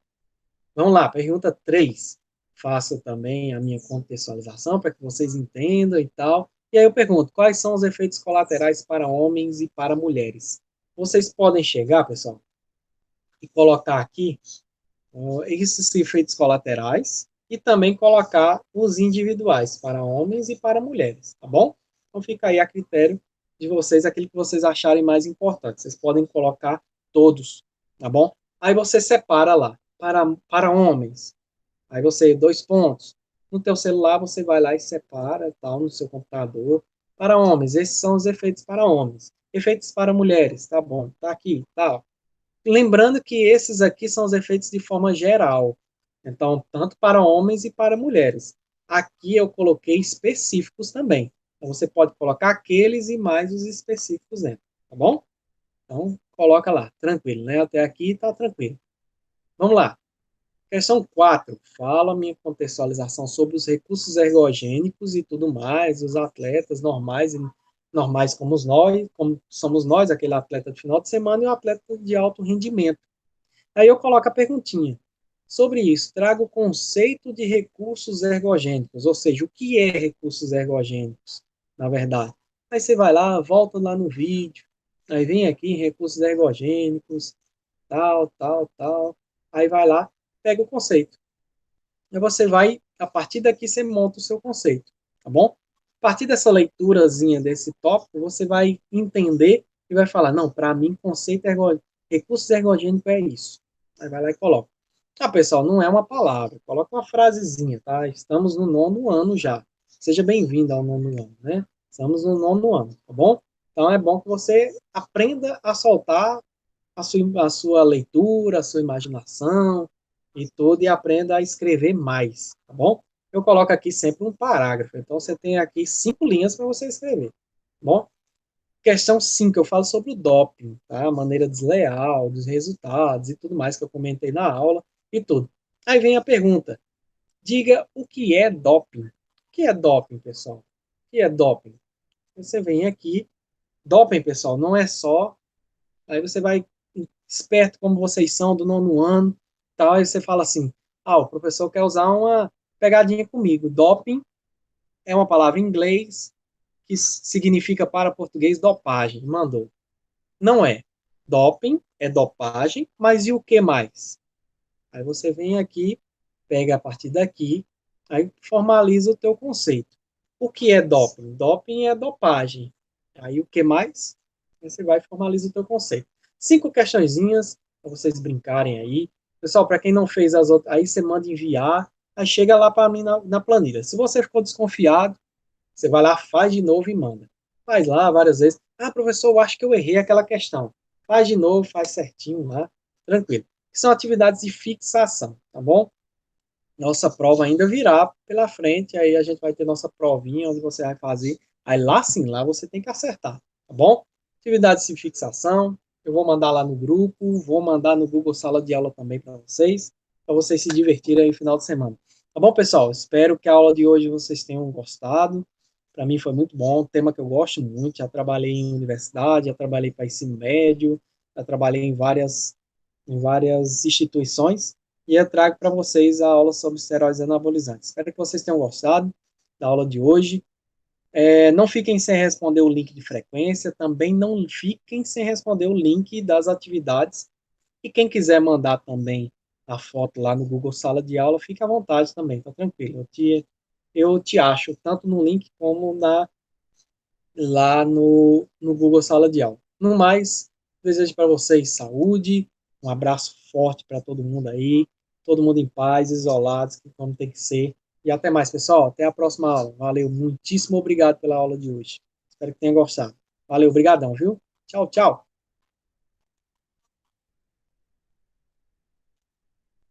Speaker 1: Vamos lá, pergunta 3. Faço também a minha contextualização para que vocês entendam e tal. E aí eu pergunto, quais são os efeitos colaterais para homens e para mulheres? Vocês podem chegar, pessoal, e colocar aqui esses efeitos colaterais e também colocar os individuais para homens e para mulheres, tá bom? Então fica aí a critério de vocês, aquilo que vocês acharem mais importante. Vocês podem colocar todos, tá bom? Aí você separa lá, para homens. Aí você, 2 pontos. No teu celular você vai lá e separa, tal, no seu computador. Para homens, esses são os efeitos para homens. Efeitos para mulheres, tá bom, tá aqui, tal. Lembrando que esses aqui são os efeitos de forma geral. Então, tanto para homens e para mulheres. Aqui eu coloquei específicos também. Então, você pode colocar aqueles e mais os específicos dentro, tá bom? Então, coloca lá, tranquilo, né? Até aqui está tranquilo. Vamos lá. Questão 4. Fala minha contextualização sobre os recursos ergogênicos e tudo mais, os atletas normais como somos nós, aquele atleta de final de semana e o atleta de alto rendimento. Aí eu coloco a perguntinha. Sobre isso, traga o conceito de recursos ergogênicos, ou seja, o que é recursos ergogênicos, na verdade. Aí você vai lá, volta lá no vídeo, aí vem aqui em recursos ergogênicos, tal, tal, tal. Aí vai lá, pega o conceito. Aí você vai, a partir daqui, você monta o seu conceito, tá bom? A partir dessa leiturazinha desse tópico, você vai entender e vai falar, não, para mim, recursos ergogênicos é isso. Aí vai lá e coloca. Ah, pessoal, não é uma palavra, coloca uma frasezinha, tá? Estamos no 9º ano já. Seja bem-vindo ao 9º ano, né? Estamos no 9º ano, tá bom? Então é bom que você aprenda a soltar a sua leitura, a sua imaginação e tudo, e aprenda a escrever mais, tá bom? Eu coloco aqui sempre um parágrafo, então você tem aqui 5 linhas para você escrever, tá bom? Questão 5, eu falo sobre o doping, tá? A maneira desleal, dos resultados e tudo mais que eu comentei na aula e tudo. Aí vem a pergunta, diga o que é doping. O que é doping, pessoal? O que é doping? Você vem aqui, doping, pessoal, não é só, aí você vai esperto como vocês são, do 9º ano, tal, aí você fala assim, o professor quer usar uma pegadinha comigo. Doping é uma palavra em inglês que significa para português dopagem. Mandou. Não é. Doping é dopagem, mas e o que mais? Aí você vem aqui, pega a partir daqui, aí formaliza o teu conceito. O que é doping? Doping é dopagem. Aí o que mais? Aí você vai e formaliza o teu conceito. 5 questõezinhas para vocês brincarem aí. Pessoal, para quem não fez as outras, aí você manda enviar, aí chega lá para mim na planilha. Se você ficou desconfiado, você vai lá, faz de novo e manda. Faz lá várias vezes. Ah, professor, eu acho que eu errei aquela questão. Faz de novo, faz certinho lá, tranquilo. São atividades de fixação, tá bom? Nossa prova ainda virá pela frente, aí a gente vai ter nossa provinha onde você vai fazer. Aí lá sim, lá você tem que acertar, tá bom? Atividades de fixação, eu vou mandar lá no grupo, vou mandar no Google Sala de Aula também para vocês se divertirem aí no final de semana. Tá bom, pessoal? Espero que a aula de hoje vocês tenham gostado. Para mim foi muito bom, um tema que eu gosto muito. Já trabalhei em universidade, já trabalhei para ensino médio, já trabalhei em várias instituições e eu trago para vocês a aula sobre esteroides anabolizantes. Espero que vocês tenham gostado da aula de hoje. Não fiquem sem responder o link de frequência, também não fiquem sem responder o link das atividades. E quem quiser mandar também a foto lá no Google Sala de Aula, fique à vontade também, tá tranquilo. Eu te acho tanto no link como lá no Google Sala de Aula. No mais, desejo para vocês saúde, um abraço forte para todo mundo aí, todo mundo em paz, isolados, como tem que ser. E até mais, pessoal. Até a próxima aula. Valeu, muitíssimo obrigado pela aula de hoje. Espero que tenha gostado. Valeu, obrigadão, viu? Tchau, tchau.